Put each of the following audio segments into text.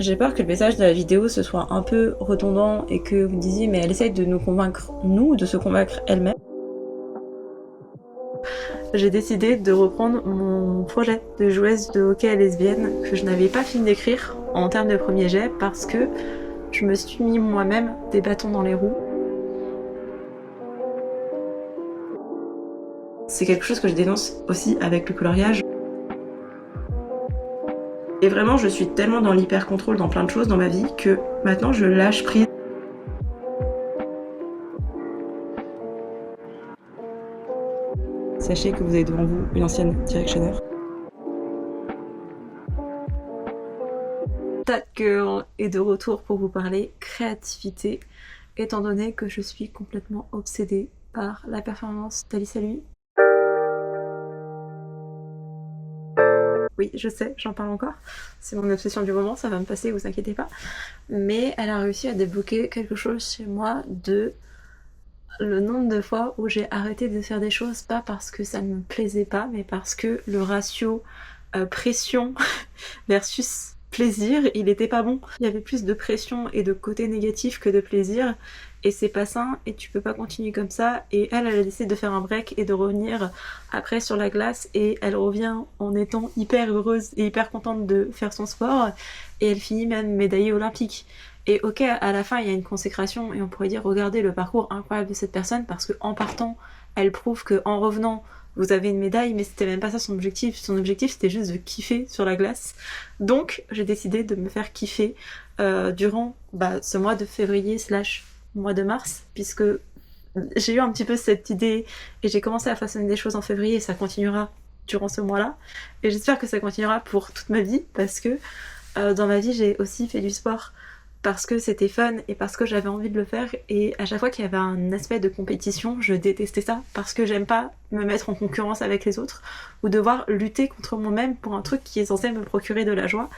J'ai peur que le message de la vidéo ce soit un peu redondant et que vous disiez mais elle essaye de nous convaincre nous, de se convaincre elle-même. J'ai décidé de reprendre mon projet de joueuse de hockey lesbienne que je n'avais pas fini d'écrire en termes de premier jet parce que je me suis mis moi-même des bâtons dans les roues. C'est quelque chose que je dénonce aussi avec le coloriage. Et vraiment, je suis tellement dans l'hyper-contrôle dans plein de choses dans ma vie que maintenant je lâche prise. Sachez que vous avez devant vous une directionneur. Girl est de retour pour vous parler créativité, étant donné que je suis complètement obsédée par la performance d'Alice Lui. Oui, je sais, j'en parle encore. C'est mon obsession du moment, ça va me passer, vous inquiétez pas. Mais elle a réussi à débloquer quelque chose chez moi de le nombre de fois où j'ai arrêté de faire des choses, pas parce que ça ne me plaisait pas, mais parce que le ratio pression versus plaisir, il était pas bon. Il y avait plus de pression et de côté négatif que de plaisir, et c'est pas sain, et tu peux pas continuer comme ça. Et elle a décidé de faire un break et de revenir après sur la glace, et elle revient en étant hyper heureuse et hyper contente de faire son sport, et elle finit même médaillée olympique. Et ok, à la fin il y a une consécration, et on pourrait dire regardez le parcours incroyable de cette personne, parce qu'en partant, elle prouve qu'en revenant, vous avez une médaille, mais c'était même pas ça son objectif. Son objectif c'était juste de kiffer sur la glace. Donc j'ai décidé de me faire kiffer durant ce mois de février slash mois de mars, puisque j'ai eu un petit peu cette idée et j'ai commencé à façonner des choses en février, et ça continuera durant ce mois-là. Et j'espère que ça continuera pour toute ma vie, parce que dans ma vie j'ai aussi fait du sport parce que c'était fun et parce que j'avais envie de le faire, et à chaque fois qu'il y avait un aspect de compétition, je détestais ça parce que j'aime pas me mettre en concurrence avec les autres ou devoir lutter contre moi-même pour un truc qui est censé me procurer de la joie.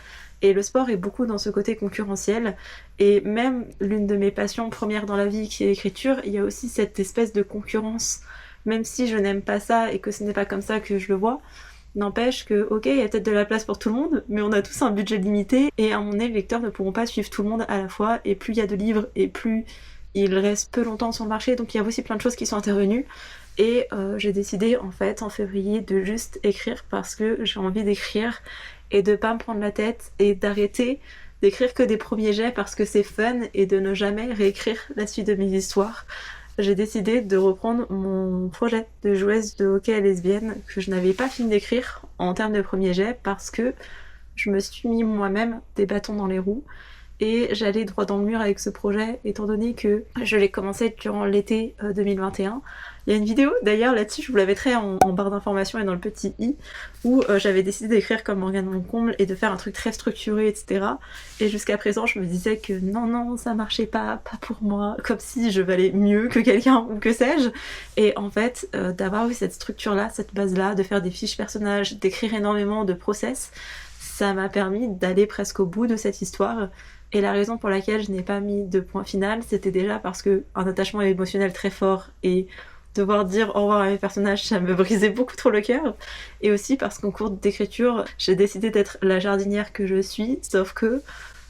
Et le sport est beaucoup dans ce côté concurrentiel, et même l'une de mes passions premières dans la vie qui est l'écriture, il y a aussi cette espèce de concurrence, même si je n'aime pas ça et que ce n'est pas comme ça que je le vois. N'empêche que, ok, il y a peut-être de la place pour tout le monde, mais on a tous un budget limité, et à un moment donné, les lecteurs ne pourront pas suivre tout le monde à la fois, et plus il y a de livres, et plus il reste peu longtemps sur le marché, donc il y a aussi plein de choses qui sont intervenues. Et j'ai décidé, en fait, en février, de juste écrire parce que j'ai envie d'écrire, et de pas me prendre la tête, et d'arrêter d'écrire que des premiers jets parce que c'est fun, et de ne jamais réécrire la suite de mes histoires. J'ai décidé de reprendre mon projet de joueuse de hockey lesbienne que je n'avais pas fini d'écrire en termes de premier jet parce que je me suis mis moi-même des bâtons dans les roues, et j'allais droit dans le mur avec ce projet étant donné que je l'ai commencé durant l'été 2021. Il y a une vidéo d'ailleurs là-dessus, je vous la mettrai en barre d'informations et dans le petit i, où j'avais décidé d'écrire comme Morgane Moncomble et de faire un truc très structuré, etc. Et jusqu'à présent je me disais que non, ça marchait pas pour moi, comme si je valais mieux que quelqu'un ou que sais-je. Et en fait, d'avoir eu cette structure-là, cette base-là, de faire des fiches personnages, d'écrire énormément de process, ça m'a permis d'aller presque au bout de cette histoire. Et la raison pour laquelle je n'ai pas mis de point final, c'était déjà parce que un attachement émotionnel très fort, et devoir dire au revoir à mes personnages, ça me brisait beaucoup trop le cœur. Et aussi parce qu'en cours d'écriture, j'ai décidé d'être la jardinière que je suis, sauf que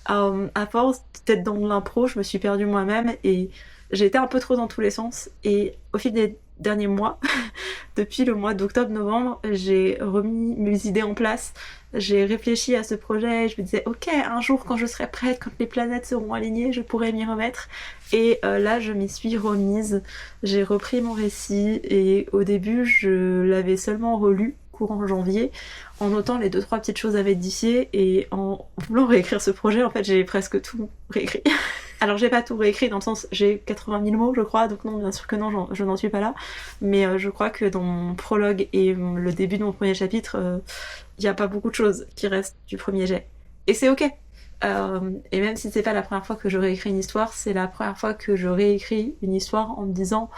à force d'être dans l'impro, je me suis perdue moi-même, et j'ai été un peu trop dans tous les sens. Et au fil des derniers mois, depuis le mois d'octobre-novembre, j'ai remis mes idées en place, j'ai réfléchi à ce projet, je me disais ok, un jour quand je serai prête, quand les planètes seront alignées, je pourrai m'y remettre. Et là je m'y suis remise, j'ai repris mon récit, et au début je l'avais seulement relu courant janvier, en notant les 2-3 petites choses à modifier, et en voulant réécrire ce projet, en fait j'ai presque tout réécrit. Alors j'ai pas tout réécrit dans le sens, j'ai 80 000 mots je crois, donc non, bien sûr que non, je n'en suis pas là, mais je crois que dans mon prologue et le début de mon premier chapitre, il y a pas beaucoup de choses qui restent du premier jet. Et c'est ok. Et même si c'est pas la première fois que je réécris une histoire, c'est la première fois que je réécris une histoire en me disant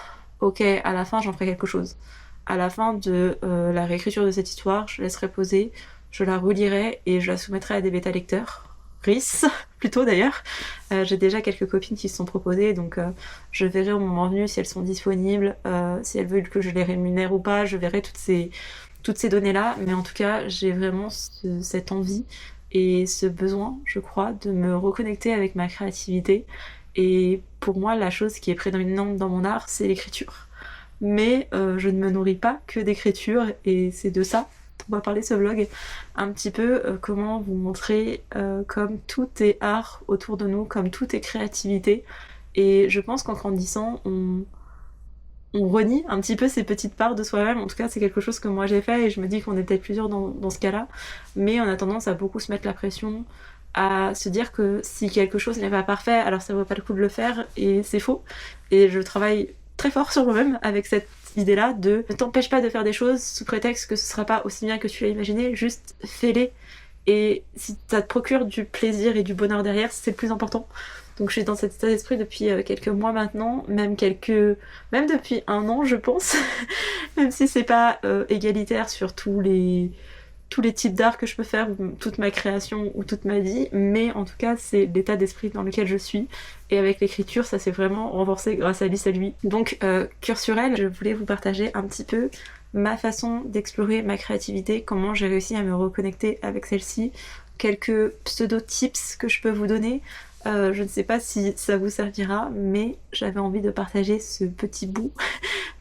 ok, à la fin j'en ferai quelque chose. À la fin de la réécriture de cette histoire, je laisserai poser, je la relirai et je la soumettrai à des bêta lecteurs. RIS, plutôt d'ailleurs. J'ai déjà quelques copines qui se sont proposées, donc je verrai au moment venu si elles sont disponibles, si elles veulent que je les rémunère ou pas, je verrai toutes ces données-là, mais en tout cas, j'ai vraiment cette envie, et ce besoin, je crois, de me reconnecter avec ma créativité. Et pour moi, la chose qui est prédominante dans mon art, c'est l'écriture. Mais je ne me nourris pas que d'écriture, et c'est de ça on va parler ce vlog, un petit peu comment vous montrer comme tout est art autour de nous, comme tout est créativité. Et je pense qu'en grandissant, on renie un petit peu ces petites parts de soi-même. En tout cas, c'est quelque chose que moi j'ai fait et je me dis qu'on est peut-être plusieurs dans ce cas-là. Mais on a tendance à beaucoup se mettre la pression, à se dire que si quelque chose n'est pas parfait, alors ça vaut pas le coup de le faire, et c'est faux. Et je travaille très fort sur moi-même avec cette idée-là de ne t'empêche pas de faire des choses sous prétexte que ce sera pas aussi bien que tu l'as imaginé, juste fais-les. Et si ça te procure du plaisir et du bonheur derrière, c'est le plus important. Donc je suis dans cet état d'esprit depuis quelques mois maintenant, même depuis 1 an je pense, même si c'est pas égalitaire sur tous les types d'art que je peux faire, toute ma création ou toute ma vie, mais en tout cas c'est l'état d'esprit dans lequel je suis, et avec l'écriture ça s'est vraiment renforcé grâce à Alice à lui. Donc cœur sur elle, je voulais vous partager un petit peu ma façon d'explorer ma créativité, comment j'ai réussi à me reconnecter avec celle-ci, quelques pseudo-tips que je peux vous donner. Je ne sais pas si ça vous servira, mais j'avais envie de partager ce petit bout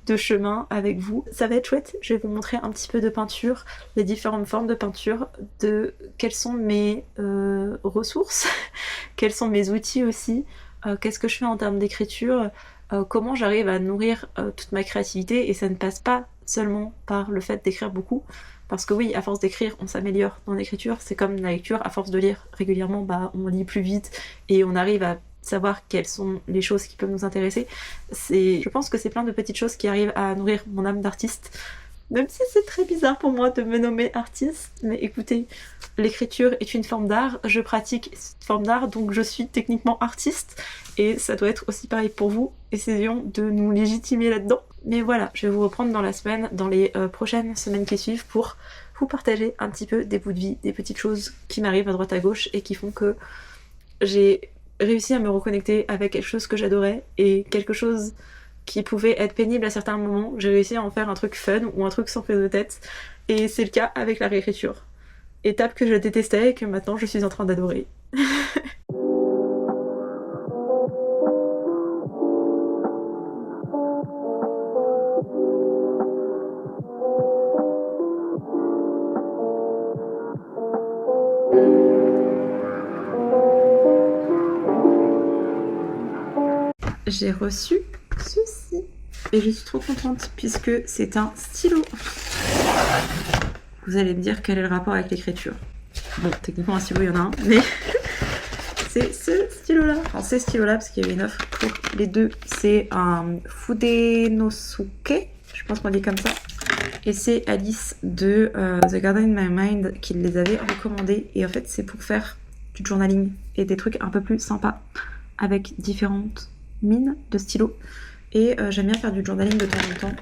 de chemin avec vous. Ça va être chouette, je vais vous montrer un petit peu de peinture, les différentes formes de peinture, de quelles sont mes ressources, quels sont mes outils aussi, qu'est-ce que je fais en termes d'écriture, comment j'arrive à nourrir toute ma créativité, et ça ne passe pas seulement par le fait d'écrire beaucoup, parce que oui, à force d'écrire, on s'améliore dans l'écriture, c'est comme la lecture, à force de lire régulièrement, on lit plus vite et on arrive à savoir quelles sont les choses qui peuvent nous intéresser. Je pense que c'est plein de petites choses qui arrivent à nourrir mon âme d'artiste, même si c'est très bizarre pour moi de me nommer artiste, mais écoutez, l'écriture est une forme d'art, je pratique cette forme d'art, donc je suis techniquement artiste, et ça doit être aussi pareil pour vous. Essayons de nous légitimer là-dedans. Mais voilà, je vais vous reprendre dans les prochaines semaines qui suivent pour vous partager un petit peu des bouts de vie, des petites choses qui m'arrivent à droite à gauche et qui font que j'ai réussi à me reconnecter avec quelque chose que j'adorais, et quelque chose qui pouvait être pénible à certains moments, j'ai réussi à en faire un truc fun ou un truc sans prise de tête, et c'est le cas avec la réécriture. Étape que je détestais et que maintenant je suis en train d'adorer. J'ai reçu ceci et je suis trop contente puisque c'est un stylo. Vous allez me dire quel est le rapport avec l'écriture. Bon, techniquement un stylo il y en a un, mais c'est ce stylo-là. Enfin, ces stylos-là, parce qu'il y avait une offre pour les deux. C'est un Fudenosuke, je pense qu'on dit comme ça. Et c'est Alice de The Garden in My Mind qui les avait recommandés. Et en fait, c'est pour faire du journaling et des trucs un peu plus sympas avec différentes mines de stylos. Et j'aime bien faire du journaling de temps en temps.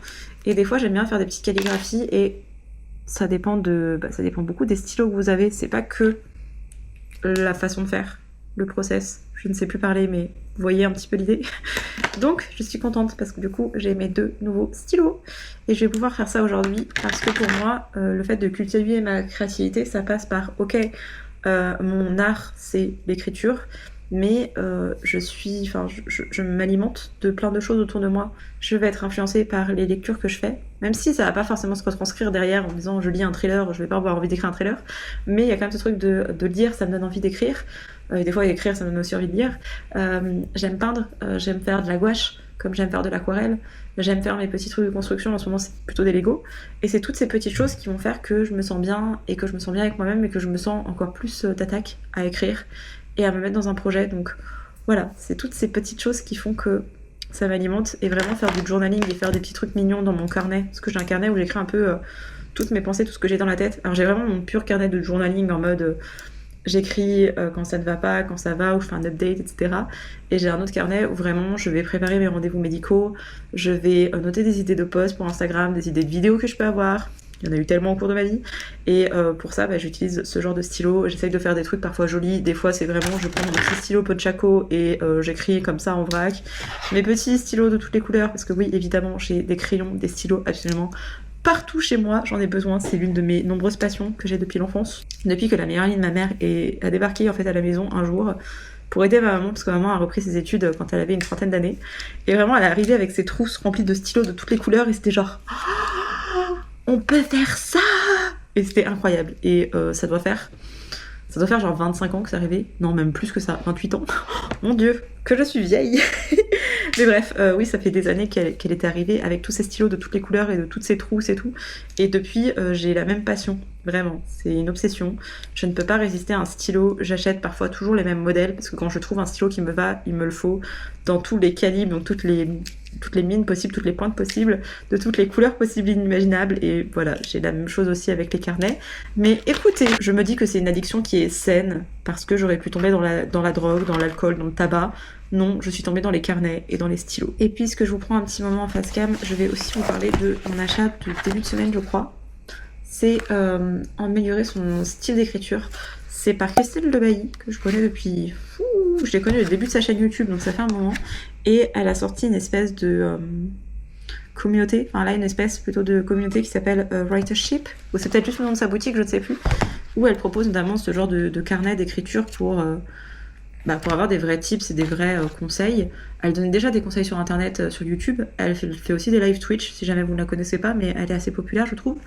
Et des fois, j'aime bien faire des petites calligraphies. Et ça dépend beaucoup des stylos que vous avez. C'est pas que la façon de faire, le process. Je ne sais plus parler, mais vous voyez un petit peu l'idée. Donc, je suis contente parce que du coup, j'ai mes 2 nouveaux stylos. Et je vais pouvoir faire ça aujourd'hui parce que pour moi, le fait de cultiver ma créativité, ça passe par, mon art, c'est l'écriture. Mais je m'alimente de plein de choses autour de moi. Je vais être influencée par les lectures que je fais, même si ça va pas forcément se retranscrire derrière en disant je lis un thriller, je vais pas avoir envie d'écrire un thriller, mais il y a quand même ce truc de lire, ça me donne envie d'écrire, et des fois écrire ça me donne aussi envie de lire. J'aime peindre, j'aime faire de la gouache, comme j'aime faire de l'aquarelle, j'aime faire mes petits trucs de construction, en ce moment c'est plutôt des Lego, et c'est toutes ces petites choses qui vont faire que je me sens bien, et que je me sens bien avec moi-même, et que je me sens encore plus d'attaque à écrire, et à me mettre dans un projet. Donc voilà, c'est toutes ces petites choses qui font que ça m'alimente, et vraiment faire du journaling et faire des petits trucs mignons dans mon carnet, parce que j'ai un carnet où j'écris un peu toutes mes pensées, tout ce que j'ai dans la tête. Alors j'ai vraiment mon pur carnet de journaling en mode j'écris quand ça ne va pas, quand ça va, ou je fais un update, etc. Et j'ai un autre carnet où vraiment je vais préparer mes rendez-vous médicaux, je vais noter des idées de posts pour Instagram, des idées de vidéos que je peux avoir. Il y en a eu tellement au cours de ma vie. Et pour ça, j'utilise ce genre de stylo. J'essaye de faire des trucs parfois jolis. Des fois, c'est vraiment, je prends mon petit stylo Ponchaco et j'écris comme ça en vrac. Mes petits stylos de toutes les couleurs, parce que oui, évidemment, j'ai des crayons, des stylos absolument partout chez moi, j'en ai besoin. C'est l'une de mes nombreuses passions que j'ai depuis l'enfance. Depuis que la meilleure amie de ma mère a débarqué en fait à la maison un jour pour aider ma maman, parce que maman a repris ses études quand elle avait une trentaine d'années. Et vraiment, elle est arrivée avec ses trousses remplies de stylos de toutes les couleurs et c'était genre oh, on peut faire ça. Et c'était incroyable. Et ça doit faire genre 25 ans que c'est arrivé. Non, même plus que ça, 28 ans. Mon Dieu, que je suis vieille. Mais bref, oui, ça fait des années qu'elle était arrivée avec tous ces stylos de toutes les couleurs et de toutes ces trousses et tout. Et depuis, j'ai la même passion. Vraiment, c'est une obsession. Je ne peux pas résister à un stylo. J'achète parfois toujours les mêmes modèles parce que quand je trouve un stylo qui me va, il me le faut dans tous les calibres, dans toutes les mines possibles, toutes les pointes possibles, de toutes les couleurs possibles et inimaginables. Et voilà, j'ai la même chose aussi avec les carnets. Mais écoutez, je me dis que c'est une addiction qui est saine parce que j'aurais pu tomber dans la drogue, dans l'alcool, dans le tabac. Non, je suis tombée dans les carnets et dans les stylos. Et puisque je vous prends un petit moment en face cam, je vais aussi vous parler de mon achat de début de semaine, je crois. C'est améliorer son style d'écriture. C'est par Christelle Debailly, que je connais depuis... je l'ai connue au début de sa chaîne YouTube, donc ça fait un moment. Et elle a sorti une espèce de communauté, enfin là une espèce plutôt de communauté qui s'appelle Writership, ou c'est peut-être juste le nom de sa boutique, je ne sais plus, où elle propose notamment ce genre de carnet d'écriture pour avoir des vrais tips et des vrais conseils. Elle donne déjà des conseils sur internet, sur YouTube. Elle fait aussi des live Twitch, si jamais vous ne la connaissez pas, mais elle est assez populaire, je trouve.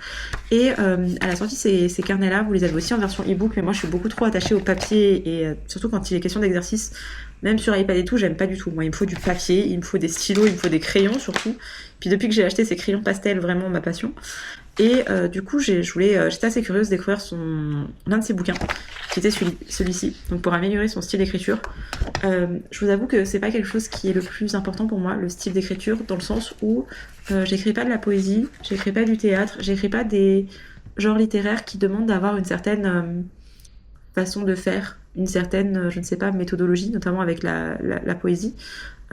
Et elle a sorti ces carnets-là, vous les avez aussi en version e-book, mais moi je suis beaucoup trop attachée au papier, et surtout quand il est question d'exercice, même sur iPad et tout, j'aime pas du tout. Moi, il me faut du papier, il me faut des stylos, il me faut des crayons surtout. Puis depuis que j'ai acheté ces crayons pastel, vraiment ma passion. Et du coup, j'étais assez curieuse de découvrir l'un de ses bouquins, qui était celui-ci, donc pour améliorer son style d'écriture. Je vous avoue que c'est pas quelque chose qui est le plus important pour moi, le style d'écriture, dans le sens où j'écris pas de la poésie, j'écris pas du théâtre, j'écris pas des genres littéraires qui demandent d'avoir une certaine façon de faire, une certaine, je ne sais pas, méthodologie, notamment avec la poésie.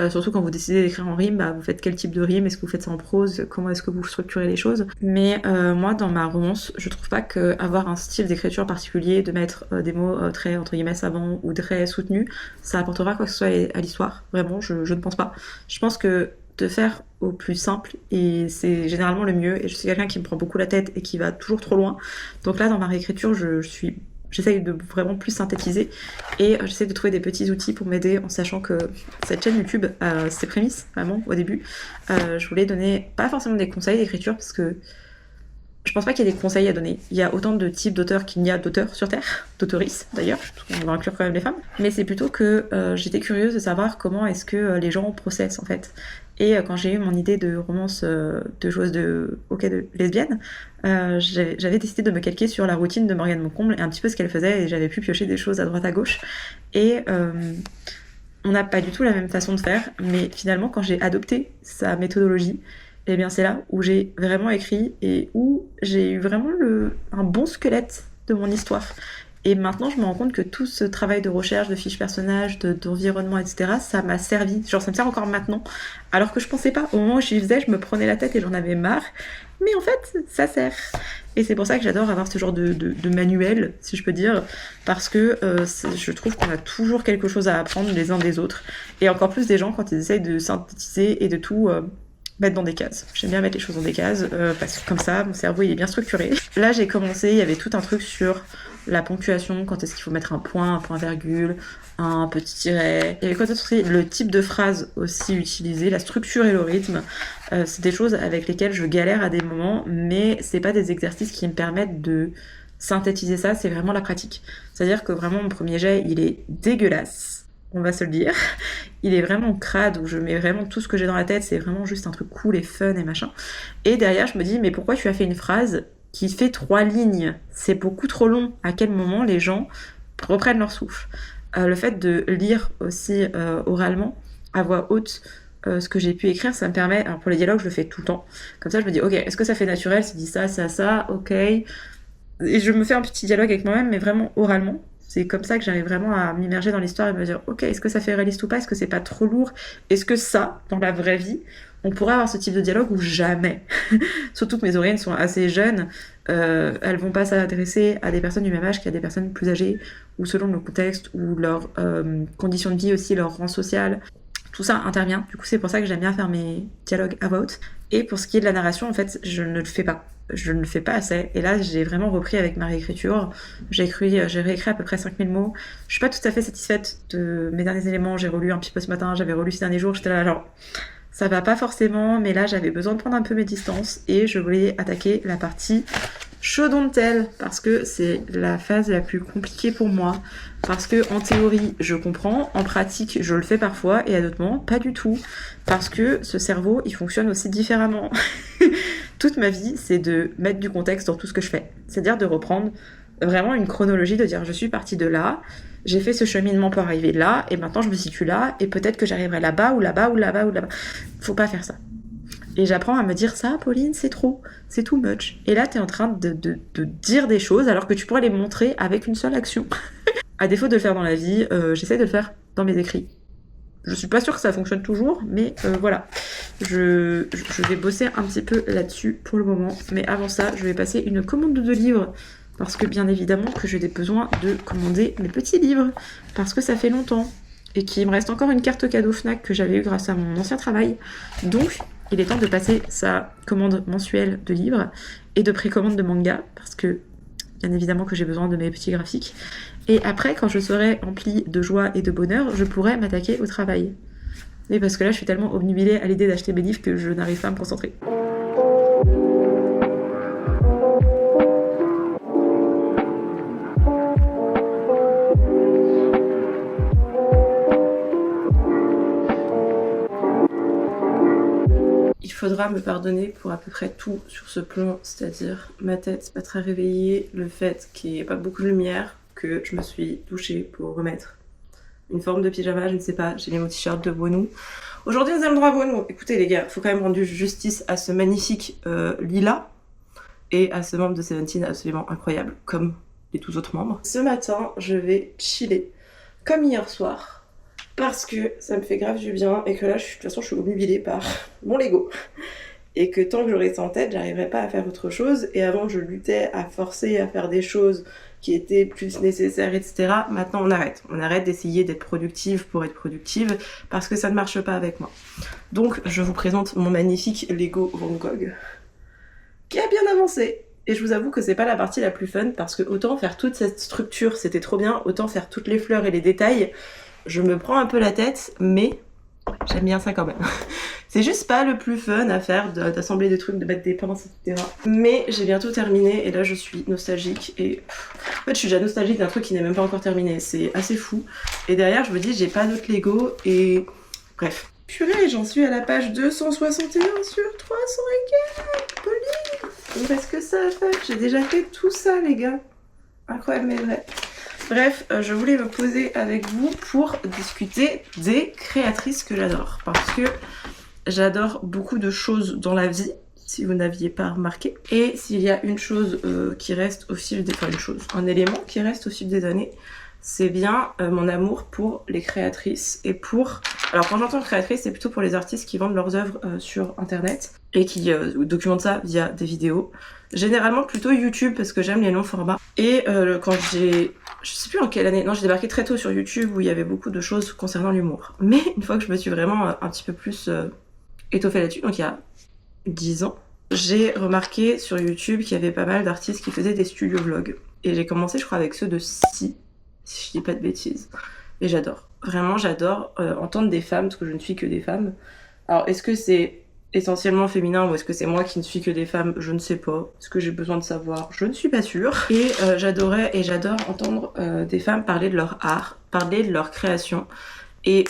Surtout quand vous décidez d'écrire en rime, vous faites quel type de rime, est-ce que vous faites ça en prose, comment est-ce que vous structurez les choses. Mais moi dans ma romance, je trouve pas qu'avoir un style d'écriture particulier, de mettre des mots très entre guillemets savants ou très soutenus, ça apportera quoi que ce soit à l'histoire. Vraiment, je ne pense pas. Je pense que de faire au plus simple, et c'est généralement le mieux, et je suis quelqu'un qui me prend beaucoup la tête et qui va toujours trop loin. Donc là dans ma réécriture, j'essaye de vraiment plus synthétiser et j'essaie de trouver des petits outils pour m'aider, en sachant que cette chaîne YouTube a ses prémices, vraiment, au début. Je voulais donner, pas forcément des conseils d'écriture, parce que je pense pas qu'il y ait des conseils à donner. Il y a autant de types d'auteurs qu'il n'y a d'auteurs sur Terre, d'auteuristes d'ailleurs, on va inclure quand même les femmes. Mais c'est plutôt que j'étais curieuse de savoir comment est-ce que les gens processent en fait. Et quand j'ai eu mon idée de romance de joueuse de hockey de lesbienne, j'avais décidé de me calquer sur la routine de Morgane Moncomble et un petit peu ce qu'elle faisait, et j'avais pu piocher des choses à droite à gauche. Et on n'a pas du tout la même façon de faire, mais finalement quand j'ai adopté sa méthodologie, et bien c'est là où j'ai vraiment écrit et où j'ai eu vraiment un bon squelette de mon histoire. Et maintenant, je me rends compte que tout ce travail de recherche, de fiches personnages, d'environnement, etc., ça m'a servi. Genre, ça me sert encore maintenant. Alors que je pensais pas. Au moment où j'y faisais, je me prenais la tête et j'en avais marre. Mais en fait, ça sert. Et c'est pour ça que j'adore avoir ce genre de manuel, si je peux dire. Parce que je trouve qu'on a toujours quelque chose à apprendre les uns des autres. Et encore plus des gens quand ils essayent de synthétiser et de tout... mettre dans des cases. J'aime bien mettre les choses dans des cases parce que comme ça, mon cerveau il est bien structuré. Là, j'ai commencé, il y avait tout un truc sur la ponctuation, quand est-ce qu'il faut mettre un point virgule, un petit tiret. Il y avait quoi d'autre aussi, le type de phrase aussi utilisé, la structure et le rythme. C'est des choses avec lesquelles je galère à des moments, mais c'est pas des exercices qui me permettent de synthétiser ça, c'est vraiment la pratique. C'est-à-dire que vraiment mon premier jet, il est dégueulasse. On va se le dire. Il est vraiment crade, où je mets vraiment tout ce que j'ai dans la tête, c'est vraiment juste un truc cool et fun et machin. Et derrière, je me dis, mais pourquoi tu as fait une phrase qui fait 3 lignes? C'est beaucoup trop long. À quel moment les gens reprennent leur souffle? Le fait de lire aussi oralement, à voix haute, ce que j'ai pu écrire, ça me permet... Alors pour les dialogues, je le fais tout le temps. Comme ça, je me dis, ok, est-ce que ça fait naturel? C'est dit ça, ok. Et je me fais un petit dialogue avec moi-même, mais vraiment oralement. C'est comme ça que j'arrive vraiment à m'immerger dans l'histoire et me dire, ok, est-ce que ça fait réaliste ou pas? Est-ce que c'est pas trop lourd? Est-ce que ça, dans la vraie vie, on pourrait avoir ce type de dialogue ou jamais? Surtout que mes oreilles sont assez jeunes, elles vont pas s'adresser à des personnes du même âge qu'à des personnes plus âgées, ou selon le contexte, ou leur condition de vie aussi, leur rang social. tout ça intervient. Du coup, c'est pour ça que j'aime bien faire mes dialogues à voix haute. Et pour ce qui est de la narration, en fait, je ne le fais pas. Je ne le fais pas assez. Et là, j'ai vraiment repris avec ma réécriture. J'ai réécrit à peu près 5000 mots. Je suis pas tout à fait satisfaite de mes derniers éléments. J'ai relu un petit peu ce matin, j'avais relu ces derniers jours. J'étais là, genre, ça va pas forcément, mais là, j'avais besoin de prendre un peu mes distances. Et je voulais attaquer la partie show don't tell, parce que c'est la phase la plus compliquée pour moi. Parce que en théorie, je comprends, en pratique, je le fais parfois, et à d'autres moments, pas du tout. Parce que ce cerveau, il fonctionne aussi différemment. Toute ma vie, c'est de mettre du contexte dans tout ce que je fais. C'est-à-dire de reprendre vraiment une chronologie, de dire je suis partie de là, j'ai fait ce cheminement pour arriver là, et maintenant je me situe là, et peut-être que j'arriverai là-bas, ou là-bas, ou là-bas, ou là-bas. Faut pas faire ça. Et j'apprends à me dire ça, Pauline, c'est trop, c'est too much. Et là, t'es en train de dire des choses alors que tu pourrais les montrer avec une seule action. À défaut de le faire dans la vie, j'essaie de le faire dans mes écrits. Je suis pas sûre que ça fonctionne toujours, mais voilà. Je vais bosser un petit peu là-dessus pour le moment. Mais avant ça, je vais passer une commande de livres. Parce que bien évidemment que j'ai des besoins de commander mes petits livres. Parce que ça fait longtemps. Et qu'il me reste encore une carte cadeau Fnac que j'avais eue grâce à mon ancien travail. Donc, il est temps de passer sa commande mensuelle de livres et de précommande de manga. Parce que, bien évidemment que j'ai besoin de mes petits graphiques. Et après, quand je serai emplie de joie et de bonheur, je pourrai m'attaquer au travail. Et parce que là, je suis tellement obnubilée à l'idée d'acheter mes livres que je n'arrive pas à me concentrer. Il faudra me pardonner pour à peu près tout sur ce plan, c'est-à-dire ma tête pas très réveillée, le fait qu'il n'y ait pas beaucoup de lumière, que je me suis douchée pour remettre une forme de pyjama, je ne sais pas, j'ai mis mon t-shirt de Boinou. Aujourd'hui nous allons droit à Boinou. Écoutez les gars, faut quand même rendre justice à ce magnifique lilas et à ce membre de Seventeen absolument incroyable, comme les 12 autres membres. Ce matin, je vais chiller, comme hier soir, parce que ça me fait grave du bien et que là, de toute façon, je suis obnubilée par mon Lego. Et que tant que j'aurai ça en tête, j'arriverai pas à faire autre chose. Et avant, je luttais à forcer à faire des choses qui étaient plus nécessaires, etc. Maintenant, on arrête. On arrête d'essayer d'être productive pour être productive parce que ça ne marche pas avec moi. Donc, je vous présente mon magnifique Lego Van Gogh qui a bien avancé. Et je vous avoue que c'est pas la partie la plus fun parce que autant faire toute cette structure, c'était trop bien, autant faire toutes les fleurs et les détails, je me prends un peu la tête, mais j'aime bien ça quand même. C'est juste pas le plus fun à faire d'assembler des trucs, de mettre des pinces, etc. Mais j'ai bientôt terminé et là je suis nostalgique et en fait je suis déjà nostalgique d'un truc qui n'est même pas encore terminé. C'est assez fou. Et derrière je me dis j'ai pas d'autres Lego et bref. Purée, j'en suis à la page 261 sur 300 et quelques. Pauline, il me reste que ça à faire. J'ai déjà fait tout ça les gars. Incroyable mais vrai. Bref, je voulais me poser avec vous pour discuter des créatrices que j'adore. Parce que j'adore beaucoup de choses dans la vie, si vous n'aviez pas remarqué. Et s'il y a une chose qui reste au fil des... Enfin une chose, un élément qui reste au fil des années, c'est bien mon amour pour les créatrices et pour... Alors quand j'entends créatrice, c'est plutôt pour les artistes qui vendent leurs œuvres sur internet et qui documentent ça via des vidéos. Généralement plutôt YouTube parce que j'aime les longs formats. Et quand j'ai... Je sais plus en quelle année... Non, j'ai débarqué très tôt sur YouTube où il y avait beaucoup de choses concernant l'humour. Mais une fois que je me suis vraiment un petit peu plus étoffée là-dessus, donc il y a 10 ans, j'ai remarqué sur YouTube qu'il y avait pas mal d'artistes qui faisaient des studio vlogs. Et j'ai commencé je crois avec ceux de Si je dis pas de bêtises. Et j'adore. Vraiment j'adore entendre des femmes parce que je ne suis que des femmes. Alors est-ce que c'est essentiellement féminin ou est-ce que c'est moi qui ne suis que des femmes? Je ne sais pas. Est-ce que j'ai besoin de savoir? Je ne suis pas sûre. Et j'adorais et j'adore entendre des femmes parler de leur art, parler de leur création. Et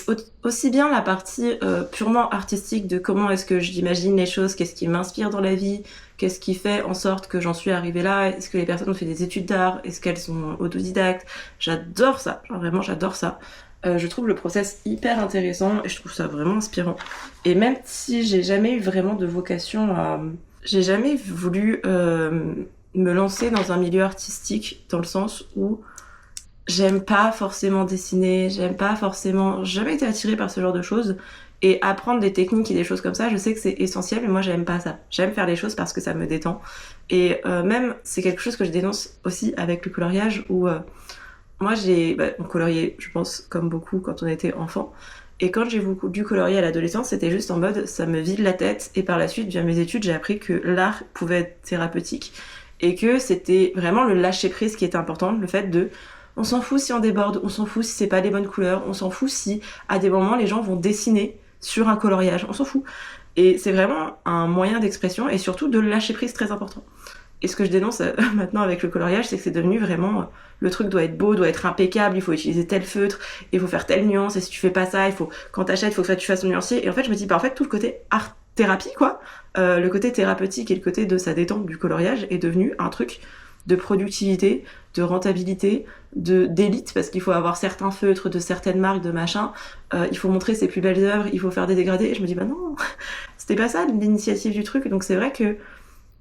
aussi bien la partie purement artistique de comment est-ce que j'imagine les choses, qu'est-ce qui m'inspire dans la vie, qu'est-ce qui fait en sorte que j'en suis arrivée là, est-ce que les personnes ont fait des études d'art, est-ce qu'elles sont autodidactes. J'adore ça, genre vraiment j'adore ça. Je trouve le process hyper intéressant et je trouve ça vraiment inspirant. Et même si j'ai jamais eu vraiment de vocation à... J'ai jamais voulu me lancer dans un milieu artistique dans le sens où j'aime pas forcément dessiner, j'ai jamais été attirée par ce genre de choses. Et apprendre des techniques et des choses comme ça, je sais que c'est essentiel, mais moi j'aime pas ça. J'aime faire les choses parce que ça me détend. Et même, c'est quelque chose que je dénonce aussi avec le coloriage où moi on coloriait, je pense, comme beaucoup quand on était enfant. Et quand j'ai beaucoup dû colorier à l'adolescence, c'était juste en mode ça me vide la tête. Et par la suite, via mes études, j'ai appris que l'art pouvait être thérapeutique et que c'était vraiment le lâcher prise qui était important, le fait de on s'en fout si on déborde, on s'en fout si c'est pas les bonnes couleurs, on s'en fout si à des moments les gens vont dessiner sur un coloriage, on s'en fout. Et c'est vraiment un moyen d'expression et surtout de lâcher prise très important. Et ce que je dénonce maintenant avec le coloriage, c'est que c'est devenu vraiment le truc doit être beau, doit être impeccable, il faut utiliser tel feutre, il faut faire telle nuance, et si tu fais pas ça, quand t'achètes, il faut que tu fasses un nuancier. Et en fait, je me dis, en fait, tout le côté art thérapie, quoi, le côté thérapeutique et le côté de sa détente du coloriage est devenu un truc de productivité, de rentabilité, d'élite, parce qu'il faut avoir certains feutres de certaines marques, de machin, il faut montrer ses plus belles œuvres, il faut faire des dégradés. Et je me dis, non, c'était pas ça l'initiative du truc. Donc c'est vrai que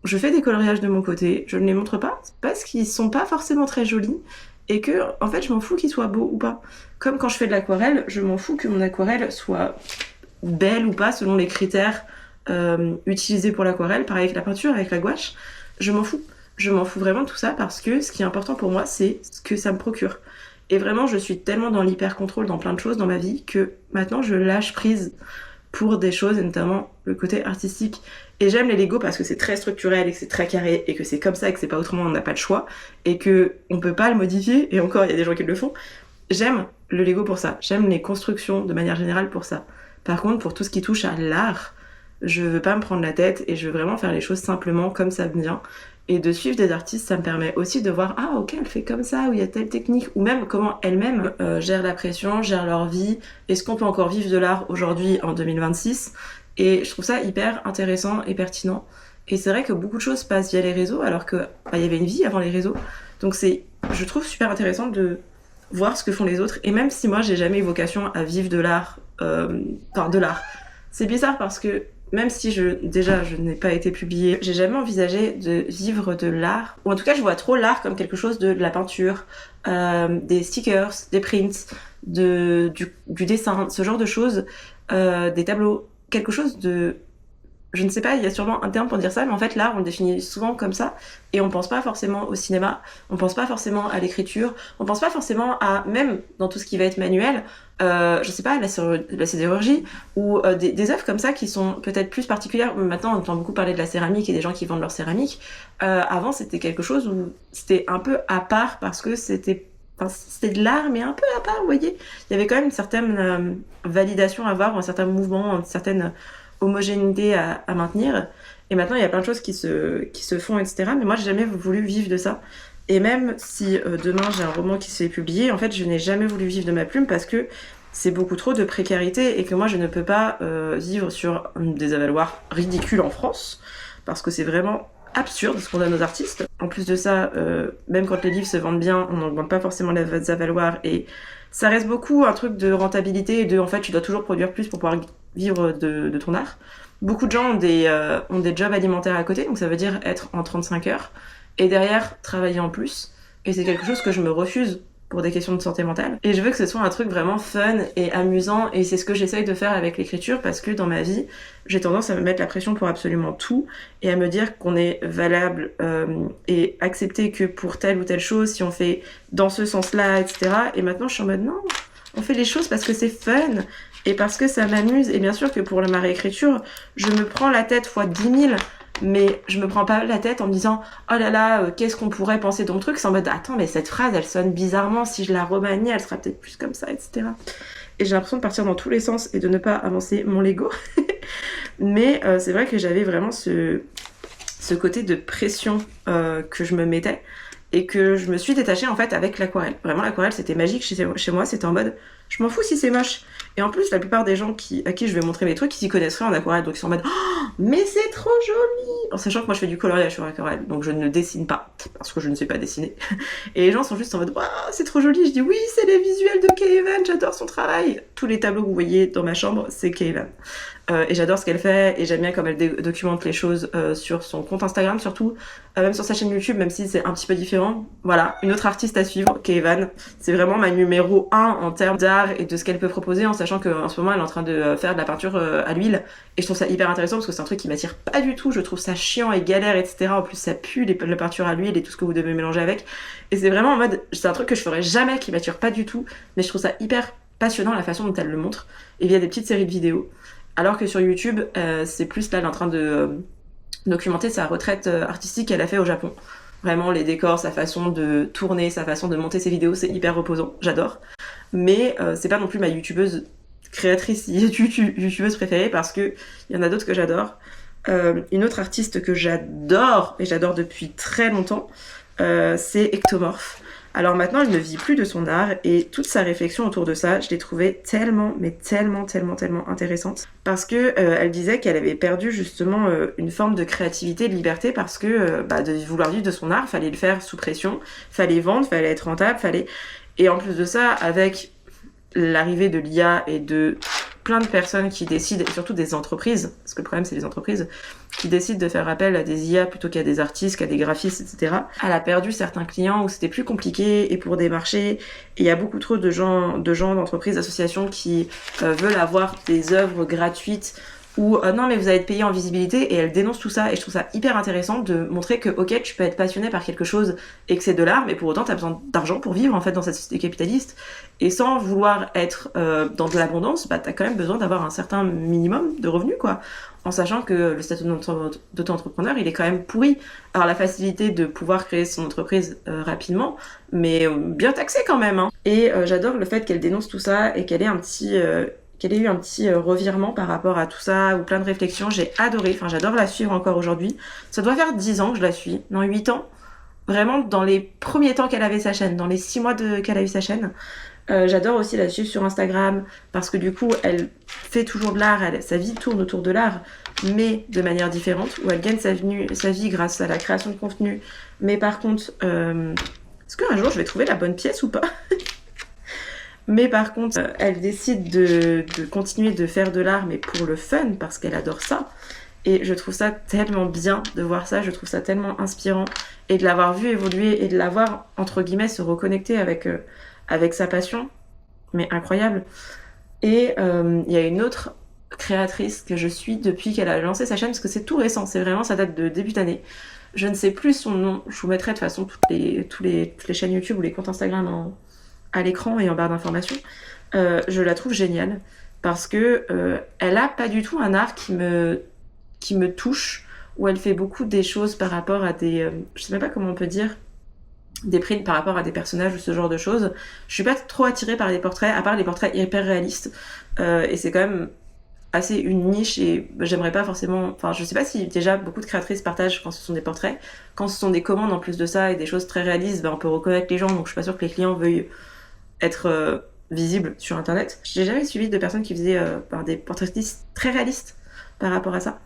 je fais des coloriages de mon côté, je ne les montre pas parce qu'ils sont pas forcément très jolis et que, en fait, je m'en fous qu'ils soient beaux ou pas. Comme quand je fais de l'aquarelle, je m'en fous que mon aquarelle soit belle ou pas selon les critères utilisés pour l'aquarelle. Pareil avec la peinture, avec la gouache, je m'en fous. Je m'en fous vraiment de tout ça parce que ce qui est important pour moi, c'est ce que ça me procure. Et vraiment, je suis tellement dans l'hyper-contrôle dans plein de choses dans ma vie que maintenant, je lâche prise pour des choses, et notamment le côté artistique. Et j'aime les Lego parce que c'est très structurel et que c'est très carré et que c'est comme ça et que c'est pas autrement, on n'a pas de choix et que on peut pas le modifier, et encore il y a des gens qui le font. J'aime le Lego pour ça, j'aime les constructions de manière générale pour ça. Par contre, pour tout ce qui touche à l'art, je veux pas me prendre la tête et je veux vraiment faire les choses simplement comme ça me vient. Et de suivre des artistes, ça me permet aussi de voir, ah ok, elle fait comme ça, ou il y a telle technique, ou même comment elles-mêmes gèrent la pression, gèrent leur vie. Est-ce qu'on peut encore vivre de l'art aujourd'hui en 2026 ? Et je trouve ça hyper intéressant et pertinent. Et c'est vrai que beaucoup de choses passent via les réseaux, alors que y avait une vie avant les réseaux. Donc je trouve super intéressant de voir ce que font les autres. Et même si moi, j'ai jamais eu vocation à vivre de l'art, de l'art. C'est bizarre parce que même si je n'ai pas été publiée, j'ai jamais envisagé de vivre de l'art. Ou en tout cas, je vois trop l'art comme quelque chose de la peinture, des stickers, des prints, du dessin, ce genre de choses, des tableaux. Quelque chose de... Je ne sais pas, il y a sûrement un terme pour dire ça, mais en fait, l'art, on le définit souvent comme ça, et on pense pas forcément au cinéma, on pense pas forcément à l'écriture, on pense pas forcément à, même dans tout ce qui va être manuel, je sais pas, la sidérurgie, ou des œuvres comme ça qui sont peut-être plus particulières. Maintenant, on entend beaucoup parler de la céramique et des gens qui vendent leur céramique. Avant, c'était quelque chose où c'était un peu à part, parce que c'était de l'art, mais un peu à part, vous voyez. Il y avait quand même une certaine validation à avoir, un certain mouvement, une certaine homogénéité à maintenir. Et maintenant, il y a plein de choses qui se font, etc. Mais moi, j'ai jamais voulu vivre de ça. Et même si demain, j'ai un roman qui se fait publier, en fait, je n'ai jamais voulu vivre de ma plume parce que c'est beaucoup trop de précarité et que moi, je ne peux pas vivre sur des avaloirs ridicules en France parce que c'est vraiment absurde ce qu'on donne aux artistes. En plus de ça, même quand les livres se vendent bien, on n'augmente pas forcément les avaloirs et ça reste beaucoup un truc de rentabilité et de, en fait, tu dois toujours produire plus pour pouvoir vivre de ton art. Beaucoup de gens ont des jobs alimentaires à côté, donc ça veut dire être en 35 heures et derrière travailler en plus. Et c'est quelque chose que je me refuse pour des questions de santé mentale. Et je veux que ce soit un truc vraiment fun et amusant, et c'est ce que j'essaye de faire avec l'écriture, parce que dans ma vie, j'ai tendance à me mettre la pression pour absolument tout, et à me dire qu'on est valable et accepté que pour telle ou telle chose, si on fait dans ce sens-là, etc. Et maintenant, je suis en mode non, on fait les choses parce que c'est fun, et parce que ça m'amuse, et bien sûr que pour ma réécriture, je me prends la tête fois 10 000, mais je me prends pas la tête en me disant oh là là, qu'est-ce qu'on pourrait penser dans le truc. C'est en mode attends, mais cette phrase elle sonne bizarrement, si je la remanie elle sera peut-être plus comme ça, etc. Et j'ai l'impression de partir dans tous les sens et de ne pas avancer mon Lego. Mais c'est vrai que j'avais vraiment ce côté de pression que je me mettais et que je me suis détachée en fait avec l'aquarelle. Vraiment, l'aquarelle c'était magique chez moi, c'était en mode je m'en fous si c'est moche. Et en plus, la plupart des gens à qui je vais montrer mes trucs, ils s'y connaisseraient en aquarelle, donc ils sont en mode oh, mais c'est trop joli, en sachant que moi je fais du coloriage sur aquarelle, donc je ne dessine pas parce que je ne sais pas dessiner. Et les gens sont juste en mode waouh, c'est trop joli. Je dis oui, c'est les visuels de Kay Evan, j'adore son travail. Tous les tableaux que vous voyez dans ma chambre, c'est Kay Evan. Et j'adore ce qu'elle fait, et j'aime bien comme elle documente les choses sur son compte Instagram surtout, même sur sa chaîne YouTube, même si c'est un petit peu différent. Voilà, une autre artiste à suivre, Keivan. C'est vraiment ma numéro 1 en termes d'art et de ce qu'elle peut proposer, en sachant qu'en ce moment elle est en train de faire de la peinture à l'huile. Et je trouve ça hyper intéressant parce que c'est un truc qui m'attire pas du tout. Je trouve ça chiant et galère, etc. En plus, ça pue la peinture à l'huile et tout ce que vous devez mélanger avec. Et c'est vraiment en mode, c'est un truc que je ferais jamais, qui m'attire pas du tout. Mais je trouve ça hyper passionnant la façon dont elle le montre. Et via des petites séries de vidéos. Alors que sur YouTube, c'est plus là, elle est en train de documenter sa retraite artistique qu'elle a fait au Japon. Vraiment, les décors, sa façon de tourner, sa façon de monter ses vidéos, c'est hyper reposant, j'adore. Mais c'est pas non plus ma youtubeuse créatrice, youtubeuse préférée, parce que il y en a d'autres que j'adore. Une autre artiste que j'adore, et j'adore depuis très longtemps, c'est Ectomorph. Alors maintenant, elle ne vit plus de son art, et toute sa réflexion autour de ça, je l'ai trouvée tellement, mais tellement intéressante. Parce que elle disait qu'elle avait perdu justement une forme de créativité, de liberté, parce que de vouloir vivre de son art, fallait le faire sous pression, fallait vendre, fallait être rentable, fallait... Et en plus de ça, avec l'arrivée de l'IA et de plein de personnes qui décident, et surtout des entreprises, parce que le problème c'est les entreprises, qui décident de faire appel à des IA plutôt qu'à des artistes, qu'à des graphistes, etc. Elle a perdu certains clients où c'était plus compliqué et pour des marchés, et il y a beaucoup trop de gens, d'entreprises, d'associations qui veulent avoir des œuvres gratuites ou non mais vous allez être payé en visibilité, et elle dénonce tout ça, et je trouve ça hyper intéressant de montrer que ok, tu peux être passionné par quelque chose et que c'est de l'art, mais pour autant t'as besoin d'argent pour vivre en fait dans cette société capitaliste, et sans vouloir être dans de l'abondance, t'as quand même besoin d'avoir un certain minimum de revenus quoi, en sachant que le statut d'auto-entrepreneur il est quand même pourri. Alors la facilité de pouvoir créer son entreprise rapidement, mais bien taxé quand même hein. Et j'adore le fait qu'elle dénonce tout ça et qu'elle ait eu un petit revirement par rapport à tout ça, ou plein de réflexions. J'ai adoré, enfin j'adore la suivre encore aujourd'hui. Ça doit faire 10 ans que je la suis, non 8 ans. Vraiment dans les premiers temps qu'elle avait sa chaîne, dans les 6 mois qu'elle a eu sa chaîne. J'adore aussi la suivre sur Instagram, parce que du coup elle fait toujours de l'art, sa vie tourne autour de l'art, mais de manière différente, où elle gagne sa vie grâce à la création de contenu. Mais par contre, est-ce qu'un jour je vais trouver la bonne pièce ou pas? Mais par contre, elle décide de continuer de faire de l'art, mais pour le fun, parce qu'elle adore ça. Et je trouve ça tellement bien de voir ça, je trouve ça tellement inspirant. Et de l'avoir vu évoluer, et de l'avoir, entre guillemets, se reconnecter avec sa passion. Mais incroyable. Et il y a une autre créatrice que je suis depuis qu'elle a lancé sa chaîne, parce que c'est tout récent, c'est vraiment, ça date de début d'année. Je ne sais plus son nom, je vous mettrai de toute façon toutes les chaînes YouTube ou les comptes Instagram à l'écran et en barre d'informations. Je la trouve géniale parce que elle a pas du tout un art qui me touche, où elle fait beaucoup des choses par rapport à des je sais même pas comment on peut dire, des prints par rapport à des personnages ou ce genre de choses. Je suis pas trop attirée par les portraits, à part les portraits hyper réalistes, et c'est quand même assez une niche, et j'aimerais pas forcément, enfin je sais pas si déjà beaucoup de créatrices partagent quand ce sont des portraits. Quand ce sont des commandes en plus de ça et des choses très réalistes, on peut reconnaître les gens, donc je suis pas sûre que les clients veuillent être visible sur internet. J'ai jamais suivi de personnes qui faisaient des portraitistes très réalistes par rapport à ça.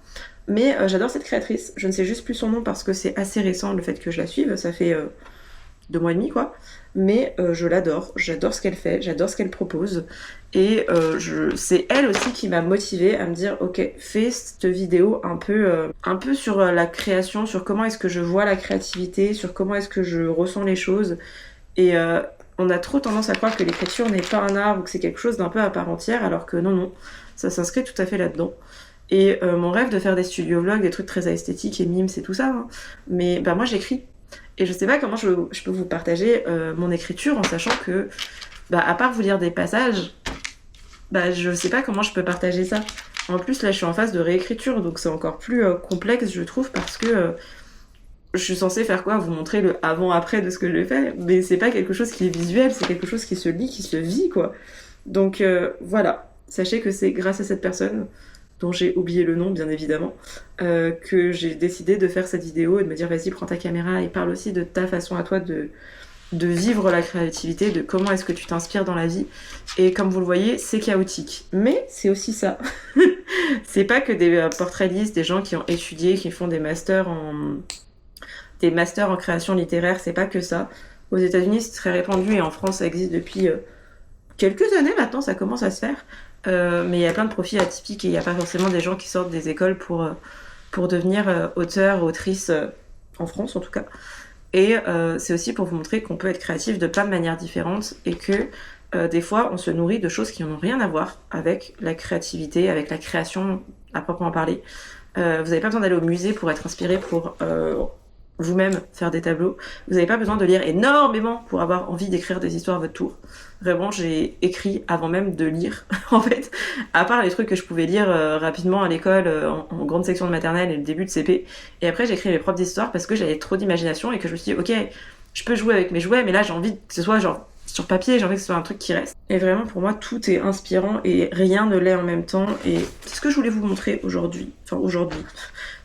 Mais j'adore cette créatrice. Je ne sais juste plus son nom parce que c'est assez récent le fait que je la suive. Ça fait 2 mois et demi quoi. Mais je l'adore. J'adore ce qu'elle fait. J'adore ce qu'elle propose. Et c'est elle aussi qui m'a motivée à me dire ok, fais cette vidéo un peu sur la création, sur comment est-ce que je vois la créativité, sur comment est-ce que je ressens les choses. Et on a trop tendance à croire que l'écriture n'est pas un art ou que c'est quelque chose d'un peu à part entière, alors que non, ça s'inscrit tout à fait là-dedans. Et mon rêve de faire des studio vlogs, des trucs très esthétiques et mimes, c'est tout ça, hein. Mais moi j'écris. Et je sais pas comment je peux vous partager mon écriture en sachant que, à part vous lire des passages, je sais pas comment je peux partager ça. En plus là je suis en phase de réécriture, donc c'est encore plus complexe je trouve, parce que je suis censée faire quoi? Vous montrer le avant-après de ce que j'ai fait, mais c'est pas quelque chose qui est visuel, c'est quelque chose qui se lit, qui se vit, quoi. Donc voilà, sachez que c'est grâce à cette personne, dont j'ai oublié le nom bien évidemment, que j'ai décidé de faire cette vidéo et de me dire vas-y prends ta caméra et parle aussi de ta façon à toi de vivre la créativité, de comment est-ce que tu t'inspires dans la vie. Et comme vous le voyez, c'est chaotique, mais c'est aussi ça. C'est pas que des portraitistes, des gens qui ont étudié, qui font des masters en création littéraire, c'est pas que ça. Aux États-Unis, c'est très répandu, et en France, ça existe depuis quelques années maintenant, ça commence à se faire. Mais il y a plein de profils atypiques, et il n'y a pas forcément des gens qui sortent des écoles pour devenir auteur, autrice, en France en tout cas. Et c'est aussi pour vous montrer qu'on peut être créatif de plein de manières différentes et que des fois on se nourrit de choses qui n'ont rien à voir avec la créativité, avec la création à proprement parler. Vous n'avez pas besoin d'aller au musée pour être inspiré pour vous-même faire des tableaux. Vous n'avez pas besoin de lire énormément pour avoir envie d'écrire des histoires à votre tour. Vraiment, j'ai écrit avant même de lire, en fait, à part les trucs que je pouvais lire rapidement à l'école, en grande section de maternelle et le début de CP. Et après, j'ai écrit mes propres histoires parce que j'avais trop d'imagination et que je me suis dit, ok, je peux jouer avec mes jouets, mais là, j'ai envie que ce soit genre sur papier, j'ai envie que ce soit un truc qui reste. Et vraiment, pour moi, tout est inspirant et rien ne l'est en même temps. Et c'est ce que je voulais vous montrer aujourd'hui. Enfin, aujourd'hui.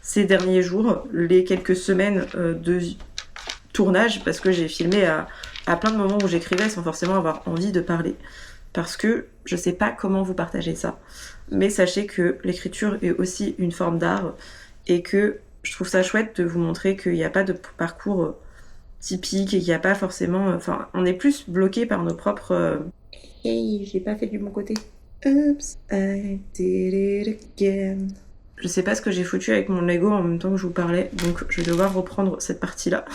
Ces derniers jours, les quelques semaines de tournage, parce que j'ai filmé à plein de moments où j'écrivais sans forcément avoir envie de parler. Parce que je sais pas comment vous partager ça. Mais sachez que l'écriture est aussi une forme d'art et que je trouve ça chouette de vous montrer qu'il n'y a pas de parcours typique et qu'il n'y a pas forcément... Enfin, on est plus bloqué par nos propres... Hey, j'ai pas fait du bon côté. Oops, I did it again. Je sais pas ce que j'ai foutu avec mon Lego en même temps que je vous parlais, donc je vais devoir reprendre cette partie-là.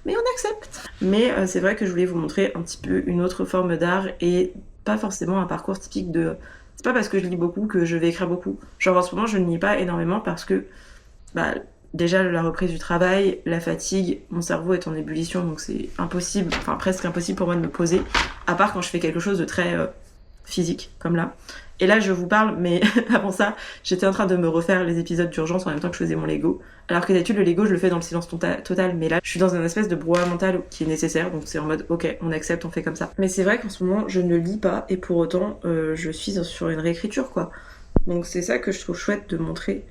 Mais on accepte. Mais c'est vrai que je voulais vous montrer un petit peu une autre forme d'art et pas forcément un parcours typique de... C'est pas parce que je lis beaucoup que je vais écrire beaucoup. Genre en ce moment, je ne lis pas énormément parce que... Bah, déjà la reprise du travail, la fatigue, mon cerveau est en ébullition, donc c'est impossible, enfin presque impossible pour moi de me poser, à part quand je fais quelque chose de très physique, comme là. Et là, je vous parle, mais avant ça, j'étais en train de me refaire les épisodes d'urgence en même temps que je faisais mon Lego. Alors que d'habitude, le Lego, je le fais dans le silence total, mais là, je suis dans une espèce de brouhaha mental qui est nécessaire, donc c'est en mode, ok, on accepte, on fait comme ça. Mais c'est vrai qu'en ce moment, je ne lis pas, et pour autant, je suis sur une réécriture, quoi. Donc c'est ça que je trouve chouette de montrer.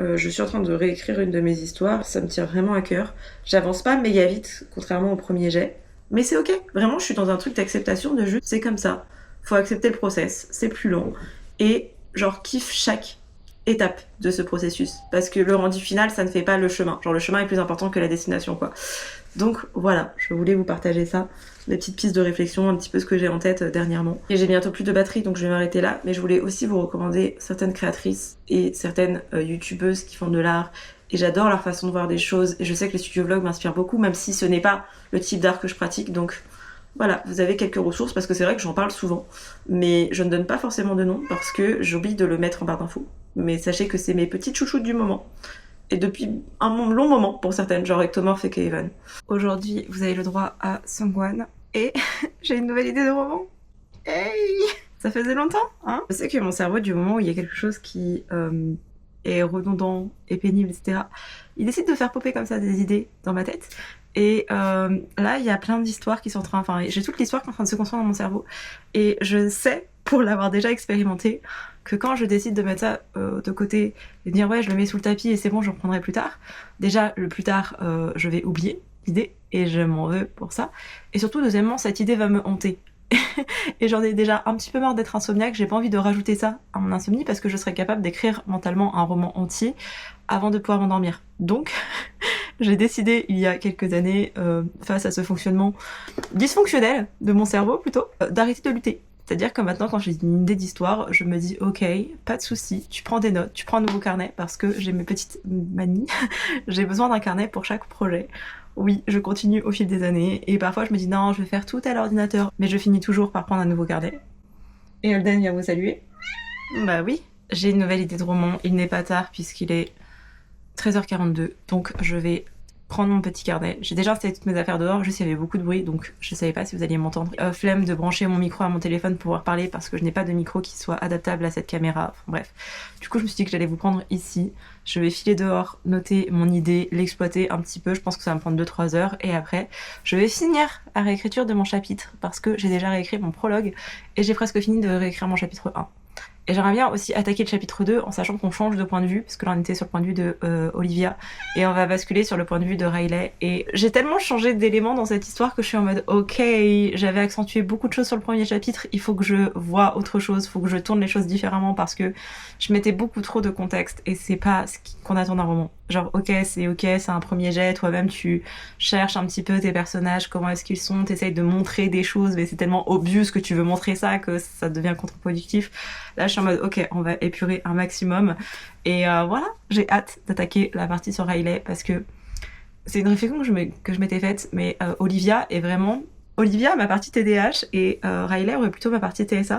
Je suis en train de réécrire une de mes histoires, ça me tient vraiment à cœur. J'avance pas méga vite, contrairement au premier jet, mais c'est ok. Vraiment, je suis dans un truc d'acceptation de juste, c'est comme ça. Faut accepter le process, c'est plus long. Et genre, kiffe chaque étape de ce processus. Parce que le rendu final, ça ne fait pas le chemin. Genre, le chemin est plus important que la destination, quoi. Donc voilà, je voulais vous partager ça. Des petites pistes de réflexion, un petit peu ce que j'ai en tête dernièrement. Et j'ai bientôt plus de batterie, donc je vais m'arrêter là. Mais je voulais aussi vous recommander certaines créatrices et certaines youtubeuses qui font de l'art. Et j'adore leur façon de voir des choses. Et je sais que les studio vlogs m'inspirent beaucoup, même si ce n'est pas le type d'art que je pratique. Donc voilà, vous avez quelques ressources parce que c'est vrai que j'en parle souvent. Mais je ne donne pas forcément de nom parce que j'oublie de le mettre en barre d'infos. Mais sachez que c'est mes petites chouchoutes du moment. Et depuis un long moment pour certaines, genre Ectomorph et Keivan. Aujourd'hui, vous avez le droit à Sungwon. Et j'ai une nouvelle idée de roman. Hey, ça faisait longtemps, hein. Je sais que mon cerveau, du moment où il y a quelque chose qui est redondant et pénible, etc., il décide de faire popper comme ça des idées dans ma tête. Et là, il y a plein d'histoires qui sont en train... Enfin, j'ai toute l'histoire qui est en train de se construire dans mon cerveau. Et je sais, pour l'avoir déjà expérimenté, que quand je décide de mettre ça de côté et de dire ouais, je le mets sous le tapis et c'est bon, je reprendrai plus tard. Déjà, le plus tard, je vais oublier l'idée et je m'en veux pour ça. Et surtout, deuxièmement, cette idée va me hanter. Et j'en ai déjà un petit peu marre d'être insomniaque, j'ai pas envie de rajouter ça à mon insomnie parce que je serais capable d'écrire mentalement un roman entier avant de pouvoir m'endormir. Donc, j'ai décidé il y a quelques années, face à ce fonctionnement dysfonctionnel de mon cerveau plutôt, d'arrêter de lutter. C'est-à-dire que maintenant, quand j'ai une idée d'histoire, je me dis ok, pas de souci, tu prends des notes, tu prends un nouveau carnet parce que j'ai mes petites manies, j'ai besoin d'un carnet pour chaque projet. Oui, je continue au fil des années et parfois je me dis non, je vais faire tout à l'ordinateur, mais je finis toujours par prendre un nouveau carnet. Et Holden vient vous saluer. Bah oui, j'ai une nouvelle idée de roman, il n'est pas tard puisqu'il est 13h42, donc je vais prendre mon petit carnet. J'ai déjà installé toutes mes affaires dehors, juste il y avait beaucoup de bruit, donc je savais pas si vous alliez m'entendre. Flemme de brancher mon micro à mon téléphone pour pouvoir parler parce que je n'ai pas de micro qui soit adaptable à cette caméra. Enfin, bref. Du coup, je me suis dit que j'allais vous prendre ici. Je vais filer dehors, noter mon idée, l'exploiter un petit peu. Je pense que ça va me prendre 2-3 heures. Et après, je vais finir la réécriture de mon chapitre parce que j'ai déjà réécrit mon prologue et j'ai presque fini de réécrire mon chapitre 1. Et j'aimerais bien aussi attaquer le chapitre 2 en sachant qu'on change de point de vue, parce que là on était sur le point de vue de Olivia, et on va basculer sur le point de vue de Riley. Et j'ai tellement changé d'éléments dans cette histoire que je suis en mode ok, j'avais accentué beaucoup de choses sur le premier chapitre, il faut que je vois autre chose, il faut que je tourne les choses différemment parce que je mettais beaucoup trop de contexte et c'est pas ce qu'on attend d'un roman. Genre ok, c'est un premier jet, toi-même tu cherches un petit peu tes personnages, comment est-ce qu'ils sont, t'essayes de montrer des choses, mais c'est tellement obvious que tu veux montrer ça que ça devient contre-productif. Là je suis en mode ok, on va épurer un maximum et voilà, j'ai hâte d'attaquer la partie sur Riley parce que c'est une réflexion que je m'étais faite, mais Olivia est vraiment... Olivia a ma partie TDAH et Riley aurait plutôt ma partie TSA.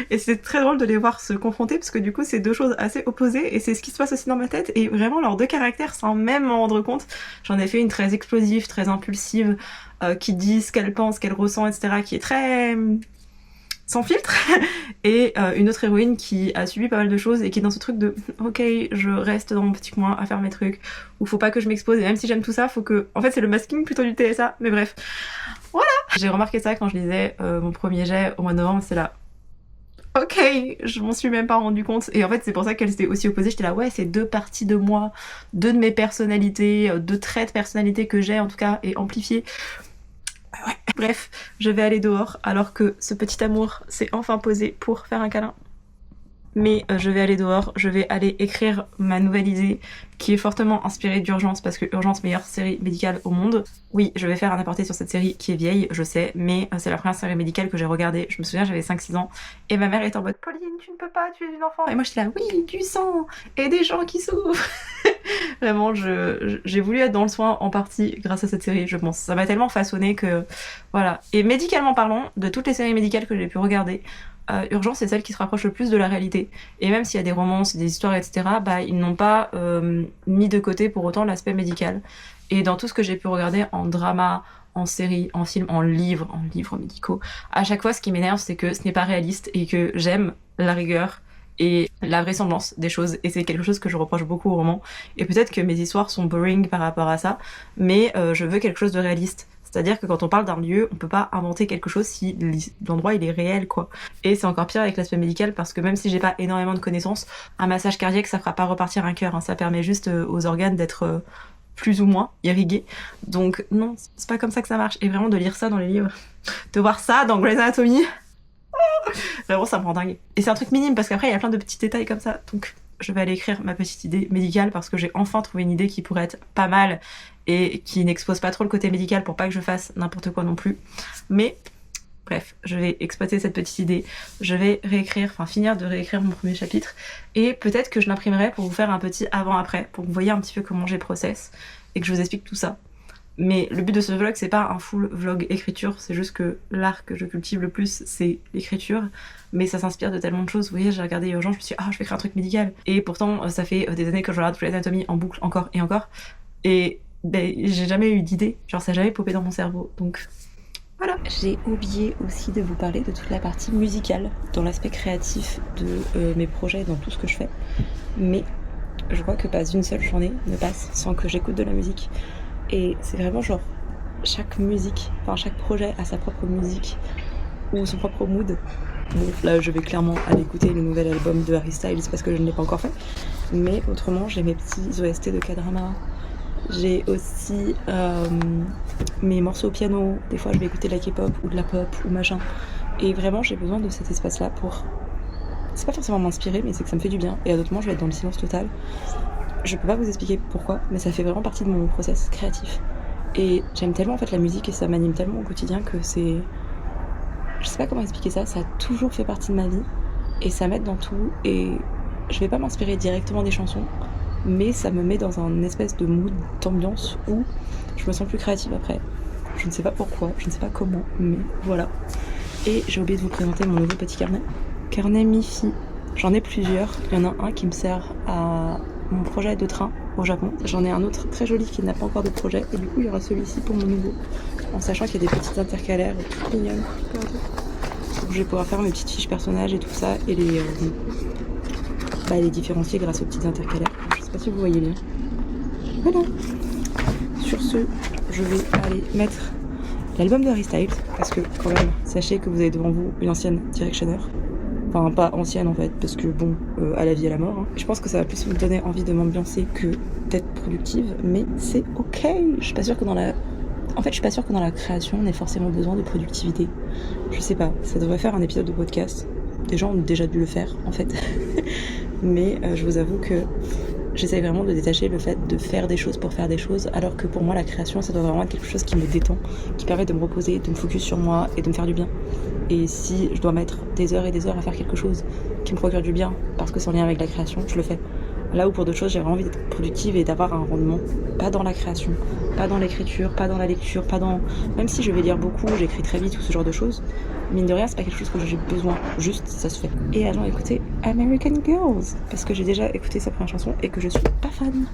Et c'est très drôle de les voir se confronter parce que du coup c'est deux choses assez opposées et c'est ce qui se passe aussi dans ma tête et vraiment leurs deux caractères sans même m'en rendre compte. J'en ai fait une très explosive, très impulsive, qui dit ce qu'elle pense, ce qu'elle ressent, etc. qui est très... sans filtre, et une autre héroïne qui a subi pas mal de choses et qui est dans ce truc de ok, je reste dans mon petit coin à faire mes trucs, où faut pas que je m'expose, et même si j'aime tout ça, faut que... En fait, c'est le masking plutôt du TSA, mais bref. Voilà. J'ai remarqué ça quand je lisais mon premier jet au mois de novembre, c'est là. Ok, je m'en suis même pas rendu compte. Et en fait, c'est pour ça qu'elles étaient aussi opposées. J'étais là, ouais, c'est deux parties de moi, deux de mes personnalités, deux traits de personnalité que j'ai en tout cas, et amplifiés. Ouais. Bref, je vais aller dehors alors que ce petit amour s'est enfin posé pour faire un câlin. Mais je vais aller dehors, je vais aller écrire ma nouvelle idée qui est fortement inspirée d'Urgence parce que Urgence, meilleure série médicale au monde. Oui, je vais faire un aparté sur cette série qui est vieille, je sais, mais c'est la première série médicale que j'ai regardée. Je me souviens, j'avais 5-6 ans et ma mère était en mode Pauline, tu ne peux pas tuer une enfant. Et moi j'étais là, oui, du sang et des gens qui souffrent. Vraiment, j'ai voulu être dans le soin en partie grâce à cette série, je pense. Ça m'a tellement façonné que voilà. Et médicalement parlant, de toutes les séries médicales que j'ai pu regarder, Urgence c'est celle qui se rapproche le plus de la réalité. Et même s'il y a des romances, des histoires, etc., bah ils n'ont pas mis de côté pour autant l'aspect médical. Et dans tout ce que j'ai pu regarder en drama, en série, en film, en livres médicaux, à chaque fois ce qui m'énerve c'est que ce n'est pas réaliste et que j'aime la rigueur et la vraisemblance des choses, et c'est quelque chose que je reproche beaucoup au roman. Et peut-être que mes histoires sont boring par rapport à ça, mais je veux quelque chose de réaliste. C'est-à-dire que quand on parle d'un lieu, on peut pas inventer quelque chose si l'endroit il est réel, quoi. Et c'est encore pire avec l'aspect médical parce que même si j'ai pas énormément de connaissances, un massage cardiaque ça fera pas repartir un cœur, hein. Ça permet juste aux organes d'être plus ou moins irrigués. Donc non, c'est pas comme ça que ça marche. Et vraiment de lire ça dans les livres, de voir ça dans Grey's Anatomy, vraiment ça me rend dingue. Et c'est un truc minime parce qu'après il y a plein de petits détails comme ça. Donc je vais aller écrire ma petite idée médicale parce que j'ai enfin trouvé une idée qui pourrait être pas mal et qui n'expose pas trop le côté médical pour pas que je fasse n'importe quoi non plus. Mais bref, je vais exploiter cette petite idée, je vais finir de réécrire mon premier chapitre et peut-être que je l'imprimerai pour vous faire un petit avant-après, pour que vous voyez un petit peu comment j'ai process et que je vous explique tout ça. Mais le but de ce vlog, c'est pas un full vlog écriture, c'est juste que l'art que je cultive le plus, c'est l'écriture. Mais ça s'inspire de tellement de choses. Vous voyez, j'ai regardé Urgence, je me suis dit, je vais écrire un truc médical. Et pourtant, ça fait des années que je regarde Grey's Anatomy en boucle encore et encore. Et j'ai jamais eu d'idée, genre ça n'a jamais popé dans mon cerveau. Donc voilà. J'ai oublié aussi de vous parler de toute la partie musicale, dans l'aspect créatif de mes projets, dans tout ce que je fais. Mais je crois que pas une seule journée ne passe sans que j'écoute de la musique. Et c'est vraiment genre chaque projet a sa propre musique ou son propre mood. Bon, là je vais clairement aller écouter le nouvel album de Harry Styles parce que je ne l'ai pas encore fait. Mais autrement, j'ai mes petits OST de K-drama. J'ai aussi mes morceaux au piano. Des fois je vais écouter de la K-pop ou de la pop ou machin. Et vraiment j'ai besoin de cet espace-là pour... C'est pas forcément m'inspirer, mais c'est que ça me fait du bien. Et à d'autres moments je vais être dans le silence total. Je peux pas vous expliquer pourquoi, mais ça fait vraiment partie de mon process créatif. Et j'aime tellement en fait la musique et ça m'anime tellement au quotidien que c'est... Je sais pas comment expliquer ça, ça a toujours fait partie de ma vie et ça m'aide dans tout. Et je vais pas m'inspirer directement des chansons, mais ça me met dans un espèce de mood, d'ambiance où je me sens plus créative après. Je ne sais pas pourquoi, je ne sais pas comment, mais voilà. Et j'ai oublié de vous présenter mon nouveau petit carnet. Carnet Mi-Fi. J'en ai plusieurs. Il y en a un qui me sert à mon projet de train au Japon. J'en ai un autre très joli qui n'a pas encore de projet. Et du coup, il y aura celui-ci pour mon nouveau. En sachant qu'il y a des petites intercalaires toutes mignonnes. Donc, je vais pouvoir faire mes petites fiches personnages et tout ça. Et les différencier grâce aux petites intercalaires. Je sais pas si vous voyez bien. Voilà. Sur ce, je vais aller mettre l'album de Harry Styles. Parce que quand même, sachez que vous avez devant vous une ancienne Directioner. Enfin, pas ancienne en fait, parce que bon, à la vie, à la mort. Hein. Je pense que ça va plus me donner envie de m'ambiancer que d'être productive, mais c'est ok. Je suis pas sûre que dans la création, on ait forcément besoin de productivité. Je sais pas, ça devrait faire un épisode de podcast. Des gens ont déjà dû le faire, en fait. Mais je vous avoue que j'essaie vraiment de détacher le fait de faire des choses pour faire des choses, alors que pour moi, la création, ça doit vraiment être quelque chose qui me détend, qui permet de me reposer, de me focus sur moi et de me faire du bien. Et si je dois mettre des heures et des heures à faire quelque chose qui me procure du bien, parce que c'est en lien avec la création, je le fais. Là où pour d'autres choses, j'ai vraiment envie d'être productive et d'avoir un rendement. Pas dans la création, pas dans l'écriture, pas dans la lecture, pas dans... Même si je vais lire beaucoup, j'écris très vite ou ce genre de choses, mine de rien, c'est pas quelque chose que j'ai besoin. Juste, ça se fait. Et allons écouter American Girls, parce que j'ai déjà écouté sa première chanson et que je suis pas fan.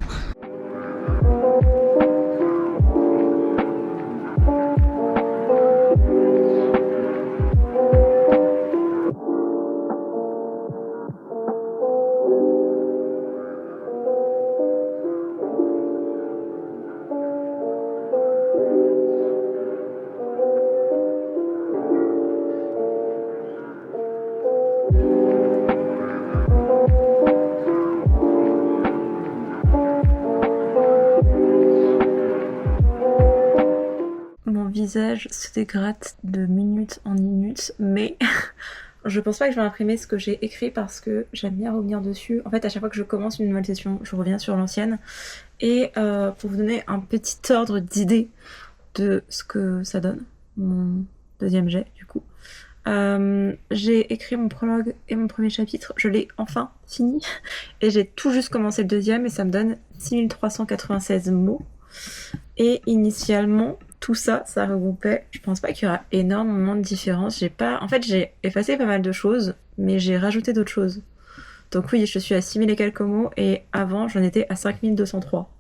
Mon visage se dégrade de minute en minute, mais je pense pas que je vais imprimer ce que j'ai écrit parce que j'aime bien revenir dessus. En fait, à chaque fois que je commence une nouvelle session, je reviens sur l'ancienne. Et pour vous donner un petit ordre d'idée de ce que ça donne, mon deuxième jet du coup, j'ai écrit mon prologue et mon premier chapitre, je l'ai enfin fini. Et j'ai tout juste commencé le deuxième et ça me donne 6396 mots. Et initialement, tout ça, ça regroupait, je pense pas qu'il y aura énormément de différence. En fait, j'ai effacé pas mal de choses, mais j'ai rajouté d'autres choses. Donc oui, je suis à 6000 et quelques mots, et avant, j'en étais à 5203.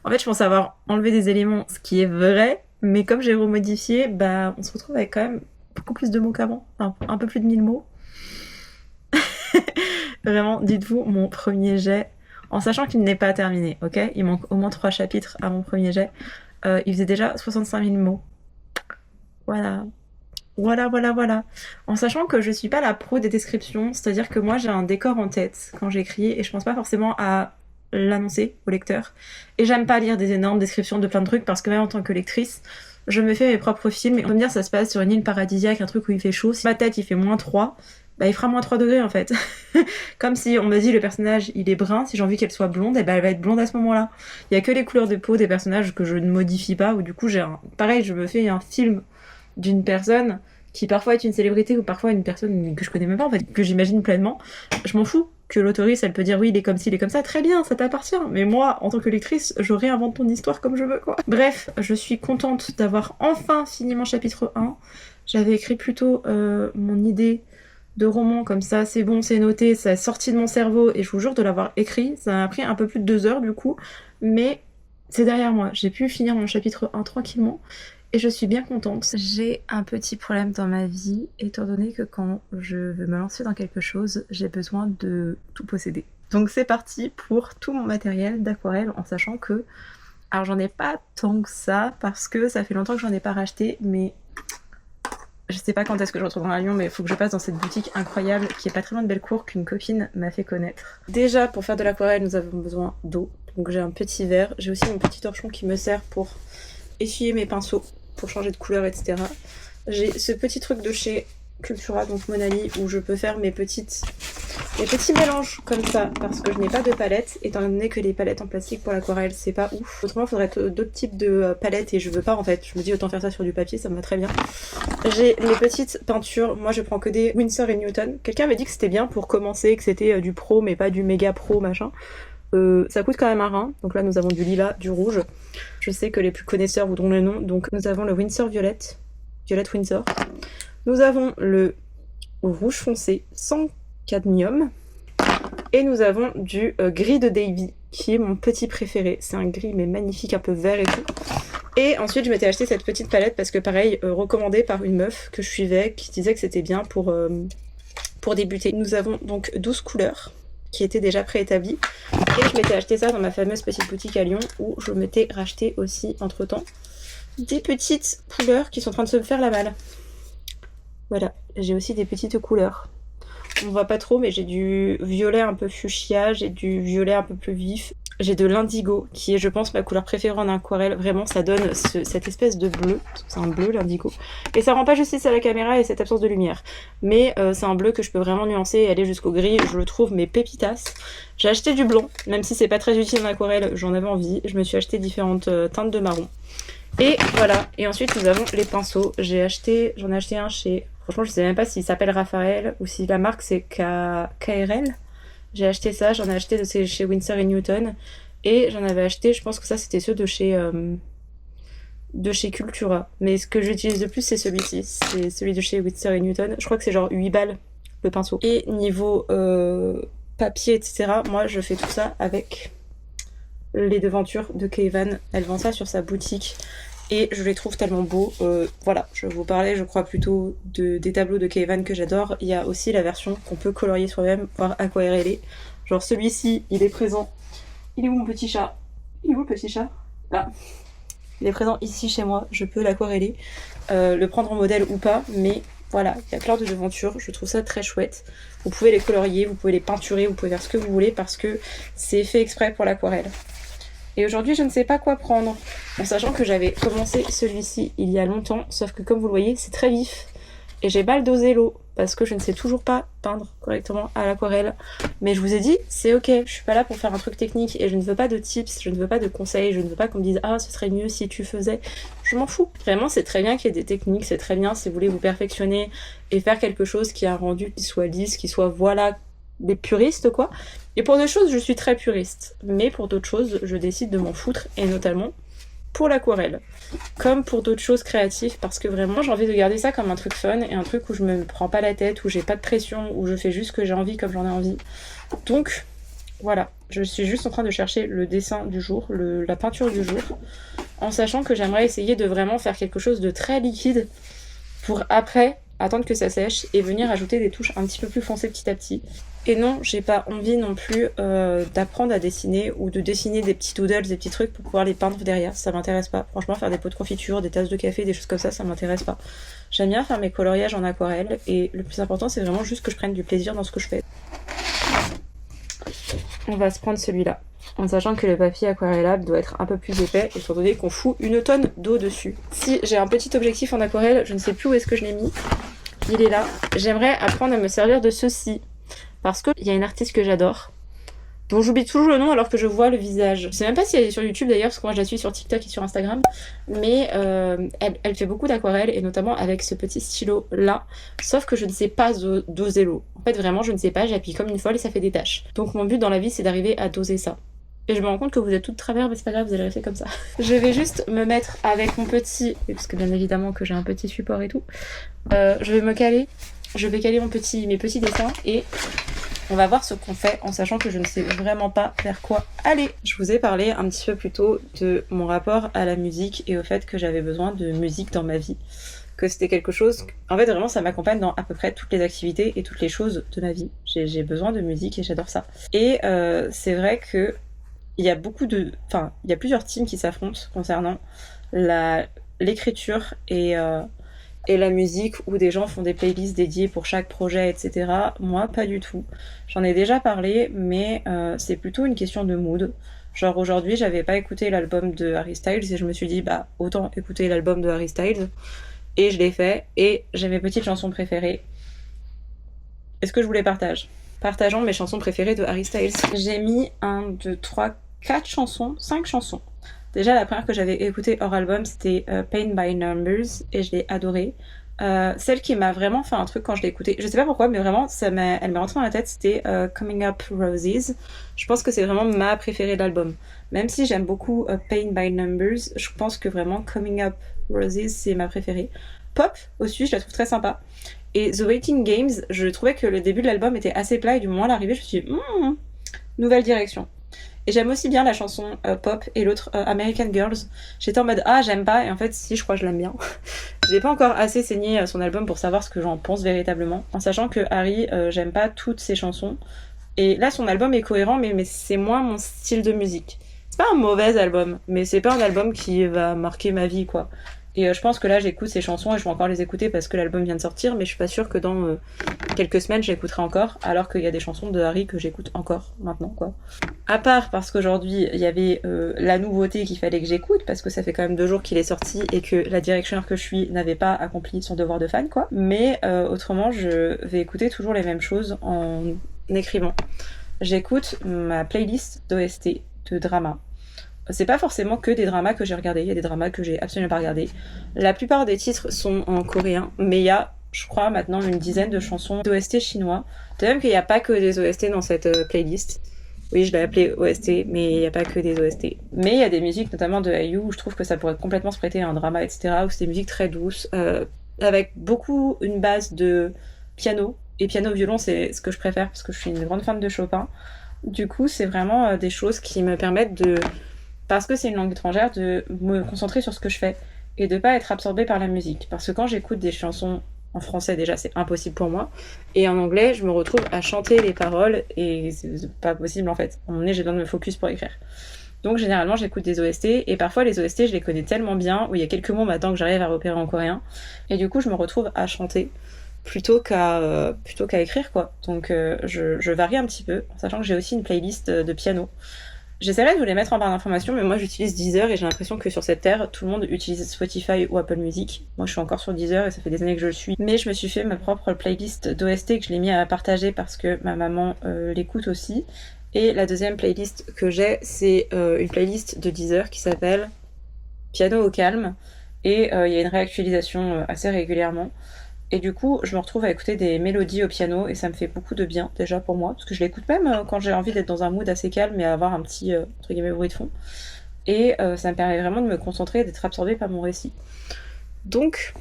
En fait, je pense avoir enlevé des éléments, ce qui est vrai, mais comme j'ai remodifié, bah, on se retrouve avec quand même beaucoup plus de mots qu'avant. Enfin, un peu plus de 1000 mots. Vraiment, dites-vous, mon premier jet, en sachant qu'il n'est pas terminé, ok ? Il manque au moins 3 chapitres à mon premier jet. Il faisait déjà 65 000 mots. Voilà. En sachant que je suis pas la pro des descriptions, c'est-à-dire que moi j'ai un décor en tête quand j'écris et je pense pas forcément à l'annoncer au lecteur. Et j'aime pas lire des énormes descriptions de plein de trucs parce que même en tant que lectrice, je me fais mes propres films et on peut me dire ça se passe sur une île paradisiaque, un truc où il fait chaud. Si ma tête il fait -3, bah il fera -3 degrés en fait. Comme si on me dit le personnage il est brun, si j'ai envie qu'elle soit blonde, et bah elle va être blonde à ce moment-là. Il y a que les couleurs de peau des personnages que je ne modifie pas, ou du coup pareil, je me fais un film d'une personne qui parfois est une célébrité ou parfois une personne que je connais même pas en fait, que j'imagine pleinement. Je m'en fous que l'autrice elle peut dire oui il est comme ci, il est comme ça, très bien, ça t'appartient. Mais moi, en tant que lectrice, je réinvente ton histoire comme je veux quoi. Bref, je suis contente d'avoir enfin fini mon chapitre 1. J'avais écrit plutôt mon idée de roman comme ça, c'est bon, c'est noté, ça est sorti de mon cerveau et je vous jure de l'avoir écrit. Ça m'a pris un peu plus de 2 heures du coup, mais c'est derrière moi. J'ai pu finir mon chapitre 1 tranquillement. Et je suis bien contente. J'ai un petit problème dans ma vie, étant donné que quand je veux me lancer dans quelque chose, j'ai besoin de tout posséder. Donc c'est parti pour tout mon matériel d'aquarelle, en sachant que... Alors j'en ai pas tant que ça, parce que ça fait longtemps que j'en ai pas racheté, mais... Je sais pas quand est-ce que je retournerai à Lyon, mais il faut que je passe dans cette boutique incroyable qui est pas très loin de Bellecour, qu'une copine m'a fait connaître. Déjà, pour faire de l'aquarelle, nous avons besoin d'eau. Donc j'ai un petit verre. J'ai aussi mon petit torchon qui me sert pour essuyer mes pinceaux, pour changer de couleur, etc. J'ai ce petit truc de chez Cultura, donc Monali, où je peux faire mes petits mélanges comme ça, parce que je n'ai pas de palette, étant donné que les palettes en plastique pour l'aquarelle, c'est pas ouf. Autrement, il faudrait d'autres types de palettes, et je veux pas en fait. Je me dis autant faire ça sur du papier, ça me va très bien. J'ai mes petites peintures, moi je prends que des Winsor & Newton. Quelqu'un m'a dit que c'était bien pour commencer, que c'était du pro, mais pas du méga pro, machin. Ça coûte quand même un rein. Donc là nous avons du lilas, du rouge. Je sais que les plus connaisseurs voudront le nom. Donc nous avons le Winsor Violette Windsor. Nous avons le rouge foncé sans cadmium. Et nous avons du gris de Davy, qui est mon petit préféré. C'est un gris mais magnifique, un peu vert et tout. Et ensuite je m'étais acheté cette petite palette parce que pareil, recommandée par une meuf que je suivais, qui disait que c'était bien pour débuter. Nous avons donc 12 couleurs qui étaient déjà préétablies. Et je m'étais acheté ça dans ma fameuse petite boutique à Lyon, où je m'étais racheté aussi entre temps des petites couleurs qui sont en train de se faire la malle. Voilà, j'ai aussi des petites couleurs. On voit pas trop, mais j'ai du violet un peu fuchsia, j'ai du violet un peu plus vif. J'ai de l'indigo, qui est je pense ma couleur préférée en aquarelle. Vraiment, ça donne cette espèce de bleu, parce que c'est un bleu l'indigo. Et ça rend pas justice à la caméra et cette absence de lumière. Mais c'est un bleu que je peux vraiment nuancer et aller jusqu'au gris, je le trouve mais pépitas. J'ai acheté du blanc, même si c'est pas très utile en aquarelle, j'en avais envie. Je me suis acheté différentes teintes de marron. Et voilà, et ensuite nous avons les pinceaux. J'en ai acheté un chez... Franchement, je sais même pas s'il s'appelle Raphaël ou si la marque c'est KRL. J'ai acheté ça, j'en ai acheté de chez Winsor & Newton. Et j'en avais acheté, je pense que ça c'était ceux de chez Cultura. Mais ce que j'utilise le plus c'est celui-ci. C'est celui de chez Winsor & Newton. Je crois que c'est genre 8 balles le pinceau. Et niveau papier, etc., moi je fais tout ça avec les devantures de Kayvan. Elle vend ça sur sa boutique. Et je les trouve tellement beaux. Voilà, je vous parlais, je crois, plutôt des tableaux de Kayvan que j'adore. Il y a aussi la version qu'on peut colorier soi-même, voire aquareller. Genre celui-ci, il est présent. Il est où mon petit chat? Il est où le petit chat? Là. Il est présent ici chez moi, je peux l'aquareller. Le prendre en modèle ou pas, mais voilà, il y a plein de devantures, je trouve ça très chouette. Vous pouvez les colorier, vous pouvez les peinturer, vous pouvez faire ce que vous voulez parce que c'est fait exprès pour l'aquarelle. Et aujourd'hui, je ne sais pas quoi prendre, en sachant que j'avais commencé celui-ci il y a longtemps, sauf que comme vous le voyez, c'est très vif. Et j'ai mal dosé l'eau, parce que je ne sais toujours pas peindre correctement à l'aquarelle. Mais je vous ai dit, c'est ok, je suis pas là pour faire un truc technique, et je ne veux pas de tips, je ne veux pas de conseils, je ne veux pas qu'on me dise « Ah, ce serait mieux si tu faisais... » Je m'en fous. Vraiment, c'est très bien qu'il y ait des techniques, c'est très bien si vous voulez vous perfectionner et faire quelque chose qui a un rendu qui soit lisse, qui soit, voilà, des puristes, quoi. Et pour d'autres choses, je suis très puriste. Mais pour d'autres choses, je décide de m'en foutre, et notamment pour l'aquarelle. Comme pour d'autres choses créatives, parce que vraiment, j'ai envie de garder ça comme un truc fun, et un truc où je me prends pas la tête, où j'ai pas de pression, où je fais juste ce que j'ai envie comme j'en ai envie. Donc, voilà. Je suis juste en train de chercher le dessin du jour, la peinture du jour, en sachant que j'aimerais essayer de vraiment faire quelque chose de très liquide, pour après attendre que ça sèche et venir ajouter des touches un petit peu plus foncées petit à petit. Et non, j'ai pas envie non plus d'apprendre à dessiner ou de dessiner des petits doodles, des petits trucs pour pouvoir les peindre derrière, ça m'intéresse pas. Franchement, faire des pots de confiture, des tasses de café, des choses comme ça m'intéresse pas. J'aime bien faire mes coloriages en aquarelle et le plus important c'est vraiment juste que je prenne du plaisir dans ce que je fais. On va se prendre celui-là, en sachant que le papier aquarellable doit être un peu plus épais, étant donné qu'on fout une tonne d'eau dessus. Si j'ai un petit objectif en aquarelle, je ne sais plus où est-ce que je l'ai mis, il est là. J'aimerais apprendre à me servir de ceci, parce qu'il y a une artiste que j'adore, dont j'oublie toujours le nom alors que je vois le visage. Je sais même pas si elle est sur YouTube d'ailleurs, parce que moi je la suis sur TikTok et sur Instagram, mais elle fait beaucoup d'aquarelles, et notamment avec ce petit stylo là, sauf que je ne sais pas doser l'eau. En fait vraiment je ne sais pas, j'appuie comme une folle et ça fait des taches. Donc mon but dans la vie c'est d'arriver à doser ça. Et je me rends compte que vous êtes toutes travers, mais c'est pas grave, vous allez rester comme ça. Je vais juste me mettre avec mon petit, parce que bien évidemment que j'ai un petit support et tout, je vais caler mes petits dessins et on va voir ce qu'on fait en sachant que je ne sais vraiment pas vers quoi aller. Je vous ai parlé un petit peu plus tôt de mon rapport à la musique et au fait que j'avais besoin de musique dans ma vie. Que c'était quelque chose... En fait, vraiment, ça m'accompagne dans à peu près toutes les activités et toutes les choses de ma vie. J'ai besoin de musique et j'adore ça. Et c'est vrai que il y a il y a plusieurs teams qui s'affrontent concernant l'écriture et la musique, où des gens font des playlists dédiées pour chaque projet, etc. Moi, pas du tout. J'en ai déjà parlé, mais c'est plutôt une question de mood. Genre aujourd'hui, j'avais pas écouté l'album de Harry Styles et je me suis dit, bah autant écouter l'album de Harry Styles. Et je l'ai fait, et j'ai mes petites chansons préférées. Est-ce que je vous les partage? Partageons mes chansons préférées de Harry Styles. J'ai mis 1, 2, 3, 4 chansons, 5 chansons. Déjà, la première que j'avais écoutée hors album, c'était Paint by Numbers, et je l'ai adorée. Celle qui m'a vraiment fait un truc quand je l'ai écoutée, je sais pas pourquoi, mais vraiment, elle m'est rentrée dans la tête, c'était Coming Up Roses. Je pense que c'est vraiment ma préférée de l'album. Même si j'aime beaucoup Paint by Numbers, je pense que vraiment Coming Up Roses, c'est ma préférée. Pop, aussi, je la trouve très sympa. Et The Waiting Games, je trouvais que le début de l'album était assez plat, et du moment à l'arrivée, je me suis dit, nouvelle direction. Et j'aime aussi bien la chanson pop et l'autre American Girls. J'étais en mode ah j'aime pas, et en fait si, je crois que je l'aime bien. J'ai pas encore assez saigné son album pour savoir ce que j'en pense véritablement, en sachant que Harry, j'aime pas toutes ses chansons. Et là son album est cohérent, mais c'est moins mon style de musique. C'est pas un mauvais album, mais c'est pas un album qui va marquer ma vie quoi. Et je pense que là j'écoute ces chansons et je vais encore les écouter parce que l'album vient de sortir, mais je suis pas sûre que dans quelques semaines j'écouterai encore, alors qu'il y a des chansons de Harry que j'écoute encore maintenant quoi. À part parce qu'aujourd'hui il y avait la nouveauté qu'il fallait que j'écoute, parce que ça fait quand même 2 jours qu'il est sorti et que la directioner que je suis n'avait pas accompli son devoir de fan quoi. Mais autrement je vais écouter toujours les mêmes choses en écrivant. J'écoute ma playlist d'OST de drama. C'est pas forcément que des dramas que j'ai regardés, il y a des dramas que j'ai absolument pas regardés. La plupart des titres sont en coréen, mais il y a je crois, maintenant une dizaine de chansons d'OST chinois. De même qu'il n'y a pas que des OST dans cette playlist. Oui, je l'ai appelée OST, mais il n'y a pas que des OST. Mais il y a des musiques, notamment de IU, où je trouve que ça pourrait complètement se prêter à un drama, etc., où c'est des musiques très douces, avec beaucoup une base de piano. Et piano-violon, c'est ce que je préfère, parce que je suis une grande fan de Chopin. Du coup, c'est vraiment des choses qui me permettent de, parce que c'est une langue étrangère, de me concentrer sur ce que je fais et de pas être absorbée par la musique. Parce que quand j'écoute des chansons en français, déjà, c'est impossible pour moi. Et en anglais, je me retrouve à chanter les paroles et c'est pas possible en fait. À un moment donné, j'ai besoin de me focus pour écrire. Donc généralement, j'écoute des OST et parfois les OST, je les connais tellement bien où il y a quelques mots maintenant que j'arrive à repérer en coréen. Et du coup, je me retrouve à chanter plutôt qu'à écrire quoi. Donc je varie un petit peu, en sachant que j'ai aussi une playlist de piano. J'essaierai de vous les mettre en barre d'informations, mais moi j'utilise Deezer et j'ai l'impression que sur cette terre, tout le monde utilise Spotify ou Apple Music. Moi je suis encore sur Deezer et ça fait des années que je le suis. Mais je me suis fait ma propre playlist d'OST que je l'ai mis à partager parce que ma maman l'écoute aussi. Et la deuxième playlist que j'ai, c'est une playlist de Deezer qui s'appelle Piano au calme. Et il y a une réactualisation assez régulièrement. Et du coup, je me retrouve à écouter des mélodies au piano et ça me fait beaucoup de bien déjà pour moi, parce que je l'écoute même quand j'ai envie d'être dans un mood assez calme et avoir un petit entre guillemets bruit de fond. Et ça me permet vraiment de me concentrer et d'être absorbée par mon récit. Donc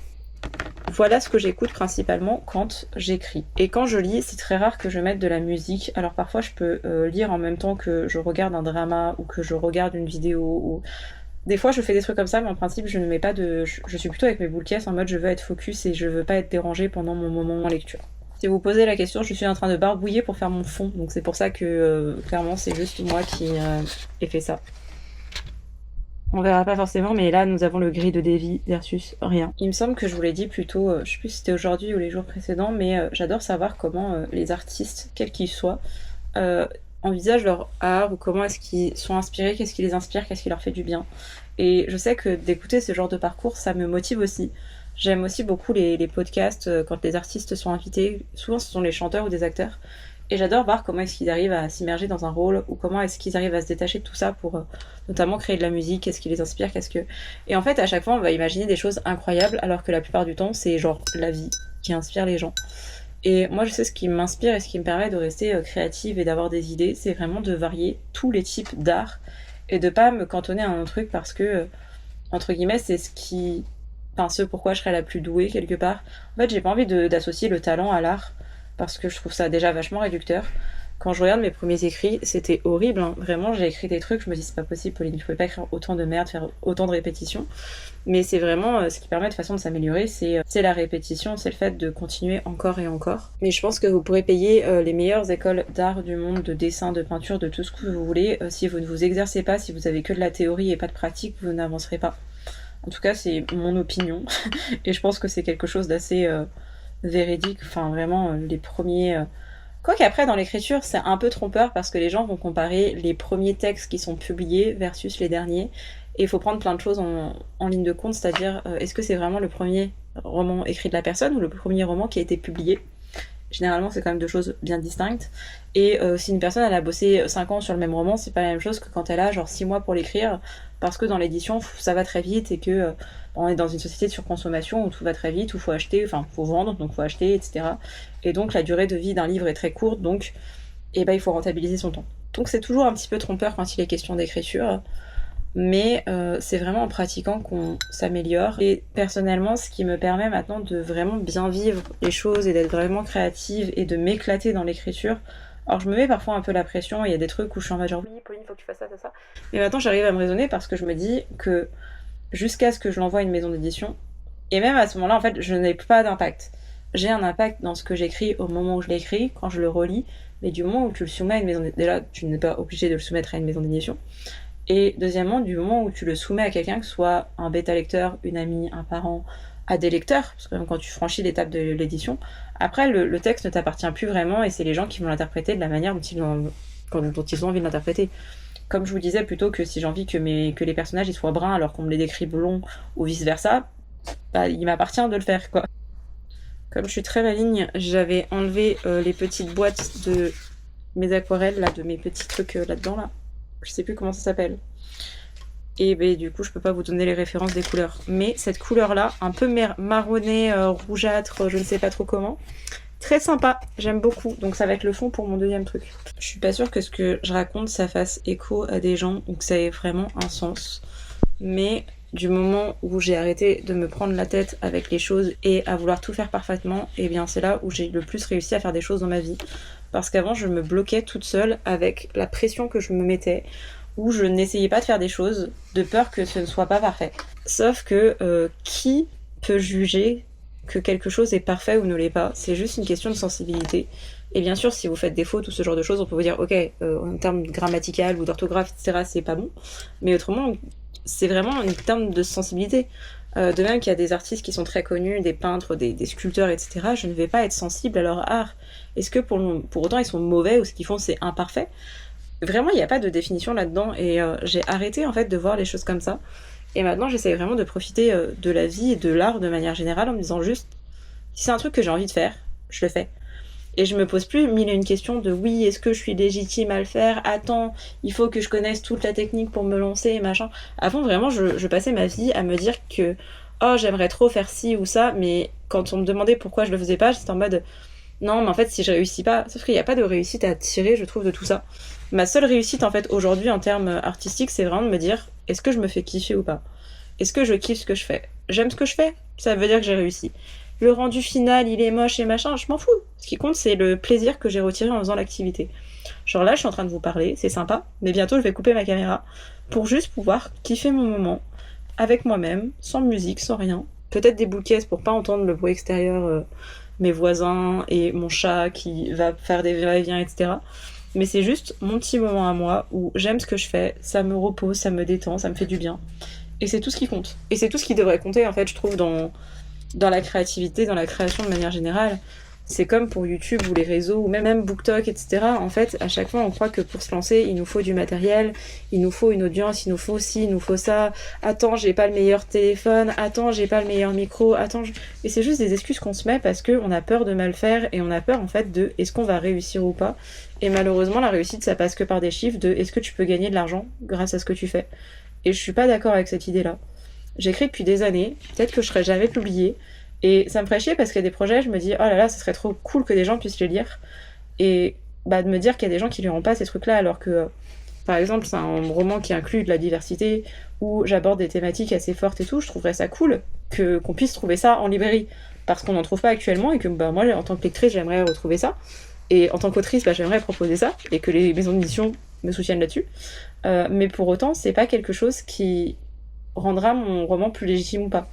voilà ce que j'écoute principalement quand j'écris. Et quand je lis, c'est très rare que je mette de la musique. Alors parfois je peux lire en même temps que je regarde un drama ou que je regarde une vidéo ou... Des fois, je fais des trucs comme ça, mais en principe, je ne mets pas de. Je suis plutôt avec mes boules caisses en mode je veux être focus et je veux pas être dérangée pendant mon moment en lecture. Si vous posez la question, je suis en train de barbouiller pour faire mon fond, donc c'est pour ça que clairement, c'est juste moi qui ai fait ça. On verra pas forcément, mais là, nous avons le gris de Davy versus rien. Il me semble que je vous l'ai dit plutôt, je sais plus si c'était aujourd'hui ou les jours précédents, mais j'adore savoir comment les artistes, quels qu'ils soient, envisagent leur art ou comment est-ce qu'ils sont inspirés, qu'est-ce qui les inspire, qu'est-ce qui leur fait du bien. Et je sais que d'écouter ce genre de parcours, ça me motive aussi. J'aime aussi beaucoup les podcasts quand les artistes sont invités. Souvent, ce sont les chanteurs ou des acteurs. Et j'adore voir comment est-ce qu'ils arrivent à s'immerger dans un rôle ou comment est-ce qu'ils arrivent à se détacher de tout ça pour notamment créer de la musique, qu'est-ce qui les inspire, qu'est-ce que... Et en fait, à chaque fois, on va imaginer des choses incroyables alors que la plupart du temps, c'est genre la vie qui inspire les gens. Et moi, je sais ce qui m'inspire et ce qui me permet de rester créative et d'avoir des idées, c'est vraiment de varier tous les types d'art et de pas me cantonner à un truc parce que, entre guillemets, c'est ce qui... Enfin, ce pourquoi je serais la plus douée, quelque part. En fait, j'ai pas envie d'associer le talent à l'art parce que je trouve ça déjà vachement réducteur. Quand je regarde mes premiers écrits, c'était horrible, hein. Vraiment, j'ai écrit des trucs, je me dis c'est pas possible, Pauline, tu pouvais pas écrire autant de merde, faire autant de répétitions. Mais c'est vraiment ce qui permet de façon de s'améliorer, c'est la répétition, c'est le fait de continuer encore et encore. Mais je pense que vous pourrez payer les meilleures écoles d'art du monde, de dessin, de peinture, de tout ce que vous voulez. Si vous ne vous exercez pas, si vous avez que de la théorie et pas de pratique, vous n'avancerez pas. En tout cas, c'est mon opinion. Et je pense que c'est quelque chose d'assez véridique. Enfin, vraiment, les premiers... Quoi qu'après, dans l'écriture, c'est un peu trompeur parce que les gens vont comparer les premiers textes qui sont publiés versus les derniers. Et il faut prendre plein de choses en ligne de compte, c'est-à-dire, est-ce que c'est vraiment le premier roman écrit de la personne ou le premier roman qui a été publié ? Généralement, c'est quand même deux choses bien distinctes. Et si une personne elle a bossé 5 ans sur le même roman, c'est pas la même chose que quand elle a genre 6 mois pour l'écrire, parce que dans l'édition, ça va très vite et que on est dans une société de surconsommation où tout va très vite, où faut acheter, enfin faut vendre, donc faut acheter, etc. Et donc la durée de vie d'un livre est très courte, donc il faut rentabiliser son temps. Donc c'est toujours un petit peu trompeur quand il est question d'écriture. Mais c'est vraiment en pratiquant qu'on s'améliore. Et personnellement, ce qui me permet maintenant de vraiment bien vivre les choses et d'être vraiment créative et de m'éclater dans l'écriture. Alors je me mets parfois un peu la pression, il y a des trucs où je suis en mode genre oui Pauline, faut que tu fasses ça, ça, ça. Mais maintenant j'arrive à me raisonner parce que je me dis que jusqu'à ce que je l'envoie à une maison d'édition, et même à ce moment-là en fait je n'ai pas d'impact. J'ai un impact dans ce que j'écris au moment où je l'écris, quand je le relis, mais du moment où tu le soumets à une maison d'édition, déjà tu n'es pas obligé de le soumettre à une maison d'édition. Et deuxièmement, du moment où tu le soumets à quelqu'un, que ce soit un bêta-lecteur, une amie, un parent, à des lecteurs, parce que même quand tu franchis l'étape de l'édition, après le texte ne t'appartient plus vraiment et c'est les gens qui vont l'interpréter de la manière dont ils ont envie de l'interpréter. Comme je vous disais, plutôt que si j'ai envie que les personnages ils soient bruns alors qu'on me les décrit blonds ou vice-versa, il m'appartient de le faire, quoi. Comme je suis très maligne, j'avais enlevé les petites boîtes de mes aquarelles, là, de mes petits trucs là-dedans, là. Je sais plus comment ça s'appelle. Et ben, du coup, je peux pas vous donner les références des couleurs. Mais cette couleur-là, un peu marronné, rougeâtre, je ne sais pas trop comment, très sympa, j'aime beaucoup. Donc ça va être le fond pour mon deuxième truc. Je suis pas sûre que ce que je raconte, ça fasse écho à des gens ou que ça ait vraiment un sens. Mais du moment où j'ai arrêté de me prendre la tête avec les choses et à vouloir tout faire parfaitement, et bien c'est là où j'ai le plus réussi à faire des choses dans ma vie. Parce qu'avant, je me bloquais toute seule avec la pression que je me mettais, où je n'essayais pas de faire des choses de peur que ce ne soit pas parfait. Sauf que qui peut juger que quelque chose est parfait ou ne l'est pas? C'est juste une question de sensibilité. Et bien sûr, si vous faites des fautes ou ce genre de choses, on peut vous dire, ok, en termes grammatical ou d'orthographe, etc., c'est pas bon. Mais autrement, c'est vraiment un terme de sensibilité. De même qu'il y a des artistes qui sont très connus, des peintres, des sculpteurs, etc., je ne vais pas être sensible à leur art. Est-ce que pour autant ils sont mauvais ou ce qu'ils font c'est imparfait? Vraiment, il n'y a pas de définition là-dedans et j'ai arrêté en fait de voir les choses comme ça. Et maintenant, j'essaie vraiment de profiter de la vie et de l'art de manière générale en me disant juste, si c'est un truc que j'ai envie de faire, je le fais. Et je me pose plus mille et une questions de oui, est-ce que je suis légitime à le faire? Attends, il faut que je connaisse toute la technique pour me lancer et machin. Avant, vraiment, je passais ma vie à me dire que oh, j'aimerais trop faire ci ou ça, mais quand on me demandait pourquoi je le faisais pas, j'étais en mode non, mais en fait, si je réussis pas, sauf qu'il n'y a pas de réussite à tirer, je trouve, de tout ça. Ma seule réussite, en fait, aujourd'hui, en termes artistiques, c'est vraiment de me dire est-ce que je me fais kiffer ou pas? Est-ce que je kiffe ce que je fais? J'aime ce que je fais? Ça veut dire que j'ai réussi. Le rendu final, il est moche et machin, je m'en fous. Ce qui compte, c'est le plaisir que j'ai retiré en faisant l'activité. Genre là, je suis en train de vous parler, c'est sympa, mais bientôt, je vais couper ma caméra pour juste pouvoir kiffer mon moment avec moi-même, sans musique, sans rien. Peut-être des bouquets pour pas entendre le bruit extérieur, mes voisins et mon chat qui va faire des va-et-vient, etc. Mais c'est juste mon petit moment à moi où j'aime ce que je fais, ça me repose, ça me détend, ça me fait du bien. Et c'est tout ce qui compte. Et c'est tout ce qui devrait compter, en fait, je trouve, dans la créativité, dans la création de manière générale. C'est comme pour YouTube ou les réseaux, ou même BookTok, etc. En fait, à chaque fois, on croit que pour se lancer, il nous faut du matériel, il nous faut une audience, il nous faut ci, il nous faut ça. Attends, j'ai pas le meilleur téléphone. Attends, j'ai pas le meilleur micro. Attends, et c'est juste des excuses qu'on se met parce qu'on a peur de mal faire et on a peur, en fait, de est-ce qu'on va réussir ou pas. Et malheureusement, la réussite, ça passe que par des chiffres de est-ce que tu peux gagner de l'argent grâce à ce que tu fais. Et je suis pas d'accord avec cette idée-là. J'écris depuis des années, peut-être que je serai jamais publiée. Et ça me ferait chier parce qu'il y a des projets, je me dis, oh là là, ce serait trop cool que des gens puissent les lire. Et bah, de me dire qu'il y a des gens qui liront pas ces trucs-là, alors que, par exemple, c'est un roman qui inclut de la diversité, où j'aborde des thématiques assez fortes et tout, je trouverais ça cool qu'on puisse trouver ça en librairie. Parce qu'on n'en trouve pas actuellement et que bah, moi, en tant que lectrice, j'aimerais retrouver ça. Et en tant qu'autrice, bah, j'aimerais proposer ça et que les maisons d'édition me soutiennent là-dessus. Mais pour autant, c'est pas quelque chose qui rendra mon roman plus légitime ou pas.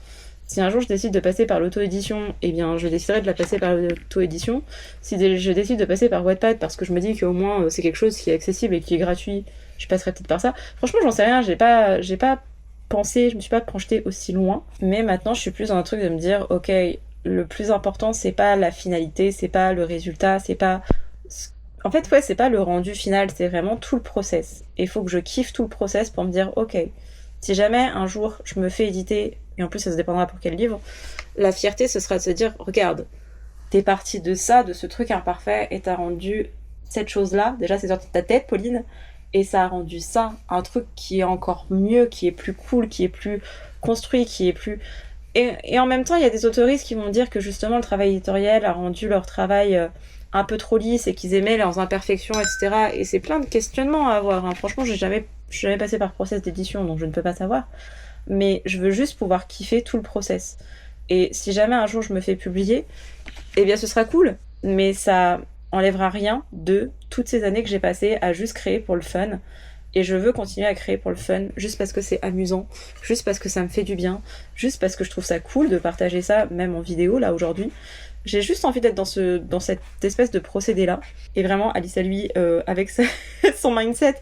Si un jour je décide de passer par l'auto-édition, eh bien je déciderai de la passer par l'auto-édition. Si je décide de passer par Wattpad parce que je me dis qu'au moins c'est quelque chose qui est accessible et qui est gratuit, je passerai peut-être par ça. Franchement, j'en sais rien, j'ai pas pensé, je me suis pas projetée aussi loin. Mais maintenant, je suis plus dans un truc de me dire, ok, le plus important, c'est pas la finalité, c'est pas le résultat, c'est pas... En fait, ouais, c'est pas le rendu final, c'est vraiment tout le process. Et il faut que je kiffe tout le process pour me dire, ok, si jamais un jour je me fais éditer, et en plus ça se dépendra pour quel livre, la fierté ce sera de se dire, regarde, t'es parti de ça, de ce truc imparfait, et t'as rendu cette chose-là, déjà c'est sorti de ta tête, Pauline, et ça a rendu ça, un truc qui est encore mieux, qui est plus cool, qui est plus construit, qui est plus... Et en même temps, il y a des autoristes qui vont dire que justement le travail éditorial a rendu leur travail un peu trop lisse et qu'ils aimaient leurs imperfections, etc. Et c'est plein de questionnements à avoir, hein. Franchement, je suis jamais passée par process d'édition, donc je ne peux pas savoir. Mais je veux juste pouvoir kiffer tout le process. Et si jamais un jour je me fais publier, eh bien ce sera cool. Mais ça enlèvera rien de toutes ces années que j'ai passées à juste créer pour le fun. Et je veux continuer à créer pour le fun, juste parce que c'est amusant, juste parce que ça me fait du bien, juste parce que je trouve ça cool de partager ça, même en vidéo, là, aujourd'hui. J'ai juste envie d'être dans cette espèce de procédé-là. Et vraiment, Alice à lui, avec son mindset,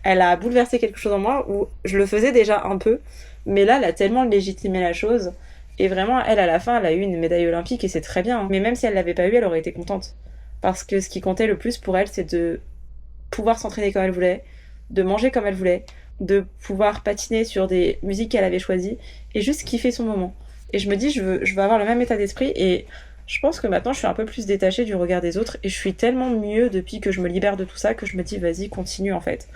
elle a bouleversé quelque chose en moi où je le faisais déjà un peu, mais là, elle a tellement légitimé la chose. Et vraiment, elle, à la fin, elle a eu une médaille olympique et c'est très bien. Mais même si elle l'avait pas eu, elle aurait été contente. Parce que ce qui comptait le plus pour elle, c'est de pouvoir s'entraîner comme elle voulait, de manger comme elle voulait, de pouvoir patiner sur des musiques qu'elle avait choisies et juste kiffer son moment. Et je me dis, je veux avoir le même état d'esprit et je pense que maintenant je suis un peu plus détachée du regard des autres et je suis tellement mieux depuis que je me libère de tout ça que je me dis, vas-y, continue en fait.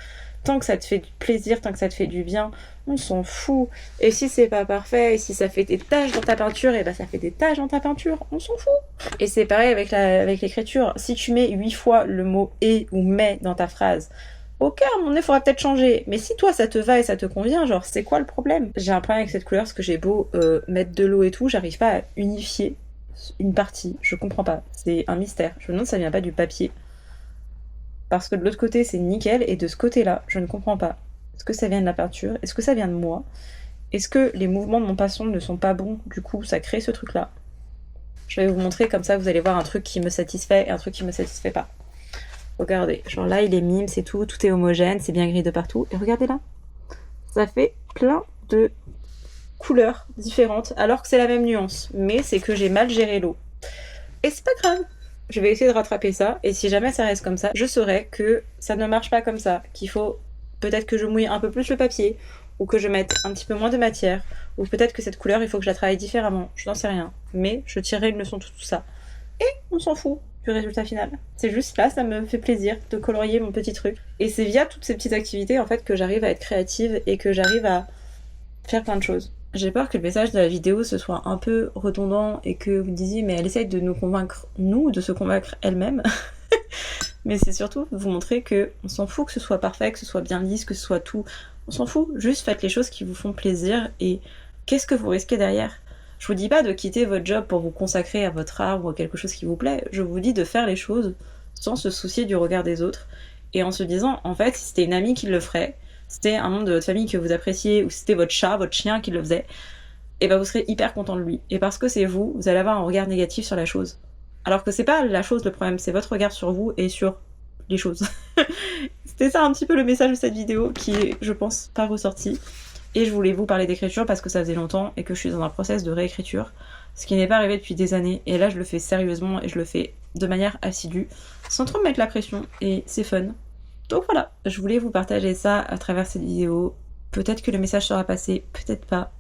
Tant que ça te fait du plaisir, tant que ça te fait du bien, on s'en fout. Et si c'est pas parfait, et si ça fait des taches dans ta peinture, et ben ça fait des taches dans ta peinture, on s'en fout. Et c'est pareil avec l'écriture. Si tu mets 8 fois le mot et ou mais dans ta phrase, ok, à un moment donné, il faudra peut-être changer. Mais si toi, ça te va et ça te convient, genre, c'est quoi le problème? J'ai un problème avec cette couleur, parce que j'ai beau mettre de l'eau et tout, j'arrive pas à unifier une partie. Je comprends pas. C'est un mystère. Je me demande si ça vient pas du papier. Parce que de l'autre côté, c'est nickel, et de ce côté-là, je ne comprends pas. Est-ce que ça vient de la peinture? Est-ce que ça vient de moi? Est-ce que les mouvements de mon pinceau ne sont pas bons? Du coup, ça crée ce truc-là. Je vais vous montrer, comme ça, vous allez voir un truc qui me satisfait et un truc qui me satisfait pas. Regardez, genre là, il est mime, c'est tout est homogène, c'est bien gris de partout. Et regardez là, ça fait plein de couleurs différentes, alors que c'est la même nuance. Mais c'est que j'ai mal géré l'eau. Et c'est pas grave. Je vais essayer de rattraper ça, et si jamais ça reste comme ça, je saurai que ça ne marche pas comme ça, qu'il faut peut-être que je mouille un peu plus le papier, ou que je mette un petit peu moins de matière, ou peut-être que cette couleur, il faut que je la travaille différemment, je n'en sais rien. Mais je tirerai une leçon de tout ça. Et on s'en fout du résultat final. C'est juste là, ça me fait plaisir de colorier mon petit truc. Et c'est via toutes ces petites activités, en fait, que j'arrive à être créative, et que j'arrive à faire plein de choses. J'ai peur que le message de la vidéo ce soit un peu redondant et que vous disiez mais elle essaye de nous convaincre, nous, de se convaincre elle-même. Mais c'est surtout vous montrer que on s'en fout que ce soit parfait, que ce soit bien lisse, que ce soit tout. On s'en fout, juste faites les choses qui vous font plaisir et qu'est-ce que vous risquez derrière? Je vous dis pas de quitter votre job pour vous consacrer à votre art ou à quelque chose qui vous plaît, je vous dis de faire les choses sans se soucier du regard des autres et en se disant en fait si c'était une amie qui le ferait, c'était un membre de votre famille que vous appréciez, ou si c'était votre chat, votre chien qui le faisait, et ben vous serez hyper content de lui. Et parce que c'est vous, vous allez avoir un regard négatif sur la chose. Alors que c'est pas la chose le problème, c'est votre regard sur vous et sur les choses. C'était ça un petit peu le message de cette vidéo qui est, je pense, pas ressorti. Et je voulais vous parler d'écriture parce que ça faisait longtemps et que je suis dans un process de réécriture, ce qui n'est pas arrivé depuis des années. Et là, je le fais sérieusement et je le fais de manière assidue, sans trop me mettre la pression, et c'est fun. Donc voilà, je voulais vous partager ça à travers cette vidéo. Peut-être que le message sera passé, peut-être pas.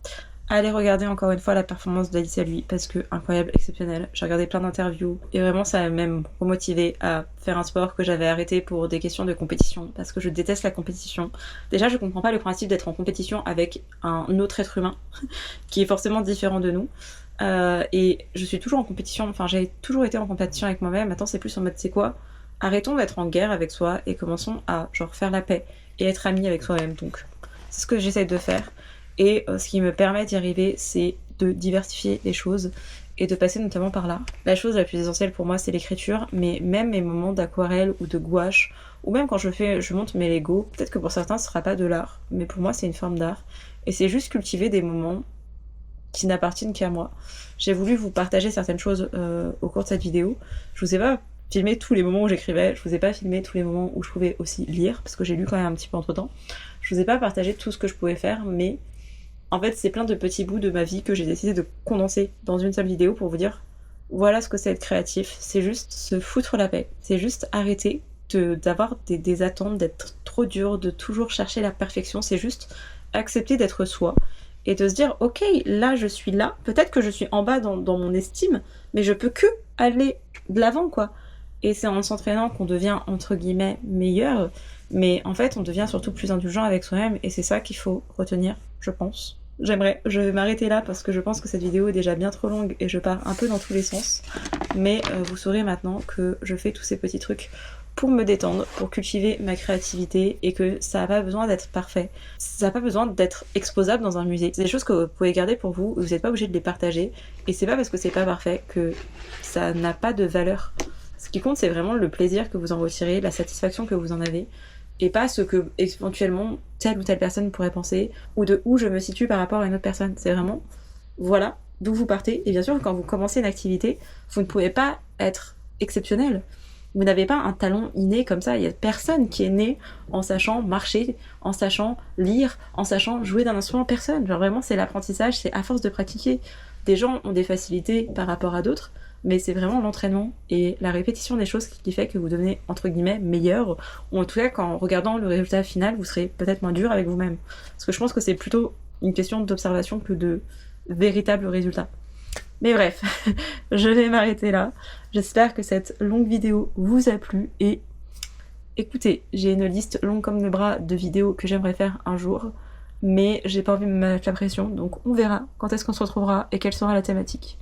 Allez regarder encore une fois la performance d'Alice à lui, parce que incroyable, exceptionnel. J'ai regardé plein d'interviews, et vraiment ça m'a même remotivé à faire un sport que j'avais arrêté pour des questions de compétition, parce que je déteste la compétition. Déjà, je comprends pas le principe d'être en compétition avec un autre être humain, qui est forcément différent de nous. Et je suis toujours en compétition, enfin j'ai toujours été en compétition avec moi-même, maintenant c'est plus en mode c'est quoi? Arrêtons d'être en guerre avec soi et commençons à genre faire la paix et être amis avec soi-même. Donc c'est ce que j'essaie de faire et ce qui me permet d'y arriver, c'est de diversifier les choses et de passer notamment par là. La chose la plus essentielle pour moi, c'est l'écriture, mais même mes moments d'aquarelle ou de gouache, ou même quand je monte mes Lego, peut-être que pour certains ce sera pas de l'art, mais pour moi c'est une forme d'art et c'est juste cultiver des moments qui n'appartiennent qu'à moi. J'ai voulu vous partager certaines choses au cours de cette vidéo. Je vous ai pas filmé tous les moments où j'écrivais, je vous ai pas filmé tous les moments où je pouvais aussi lire, parce que j'ai lu quand même un petit peu entre temps. Je vous ai pas partagé tout ce que je pouvais faire, mais en fait c'est plein de petits bouts de ma vie que j'ai décidé de condenser dans une seule vidéo pour vous dire voilà ce que c'est être créatif, c'est juste se foutre la paix, c'est juste arrêter d'avoir des attentes, d'être trop dur, de toujours chercher la perfection, c'est juste accepter d'être soi et de se dire ok là je suis là, peut-être que je suis en bas dans mon estime, mais je peux que aller de l'avant quoi. Et c'est en s'entraînant qu'on devient entre guillemets meilleur, mais en fait on devient surtout plus indulgent avec soi-même et c'est ça qu'il faut retenir, je pense. Je vais m'arrêter là parce que je pense que cette vidéo est déjà bien trop longue et je pars un peu dans tous les sens, mais vous saurez maintenant que je fais tous ces petits trucs pour me détendre, pour cultiver ma créativité et que ça n'a pas besoin d'être parfait, ça n'a pas besoin d'être exposable dans un musée. C'est des choses que vous pouvez garder pour vous, vous n'êtes pas obligé de les partager et c'est pas parce que c'est pas parfait que ça n'a pas de valeur. Ce qui compte c'est vraiment le plaisir que vous en retirez, la satisfaction que vous en avez et pas ce que éventuellement telle ou telle personne pourrait penser ou de où je me situe par rapport à une autre personne. C'est vraiment voilà d'où vous partez et bien sûr quand vous commencez une activité vous ne pouvez pas être exceptionnel. Vous n'avez pas un talent inné comme ça, il y a personne qui est né en sachant marcher, en sachant lire, en sachant jouer d'un instrument, personne. Genre vraiment c'est l'apprentissage, c'est à force de pratiquer. Des gens ont des facilités par rapport à d'autres, mais c'est vraiment l'entraînement et la répétition des choses qui fait que vous devenez entre guillemets meilleur, ou en tout cas qu'en regardant le résultat final, vous serez peut-être moins dur avec vous-même. Parce que je pense que c'est plutôt une question d'observation que de véritable résultat. Mais bref, je vais m'arrêter là. J'espère que cette longue vidéo vous a plu et Écoutez, j'ai une liste longue comme le bras de vidéos que j'aimerais faire un jour, mais j'ai pas envie de me mettre la pression, donc on verra quand est-ce qu'on se retrouvera et quelle sera la thématique.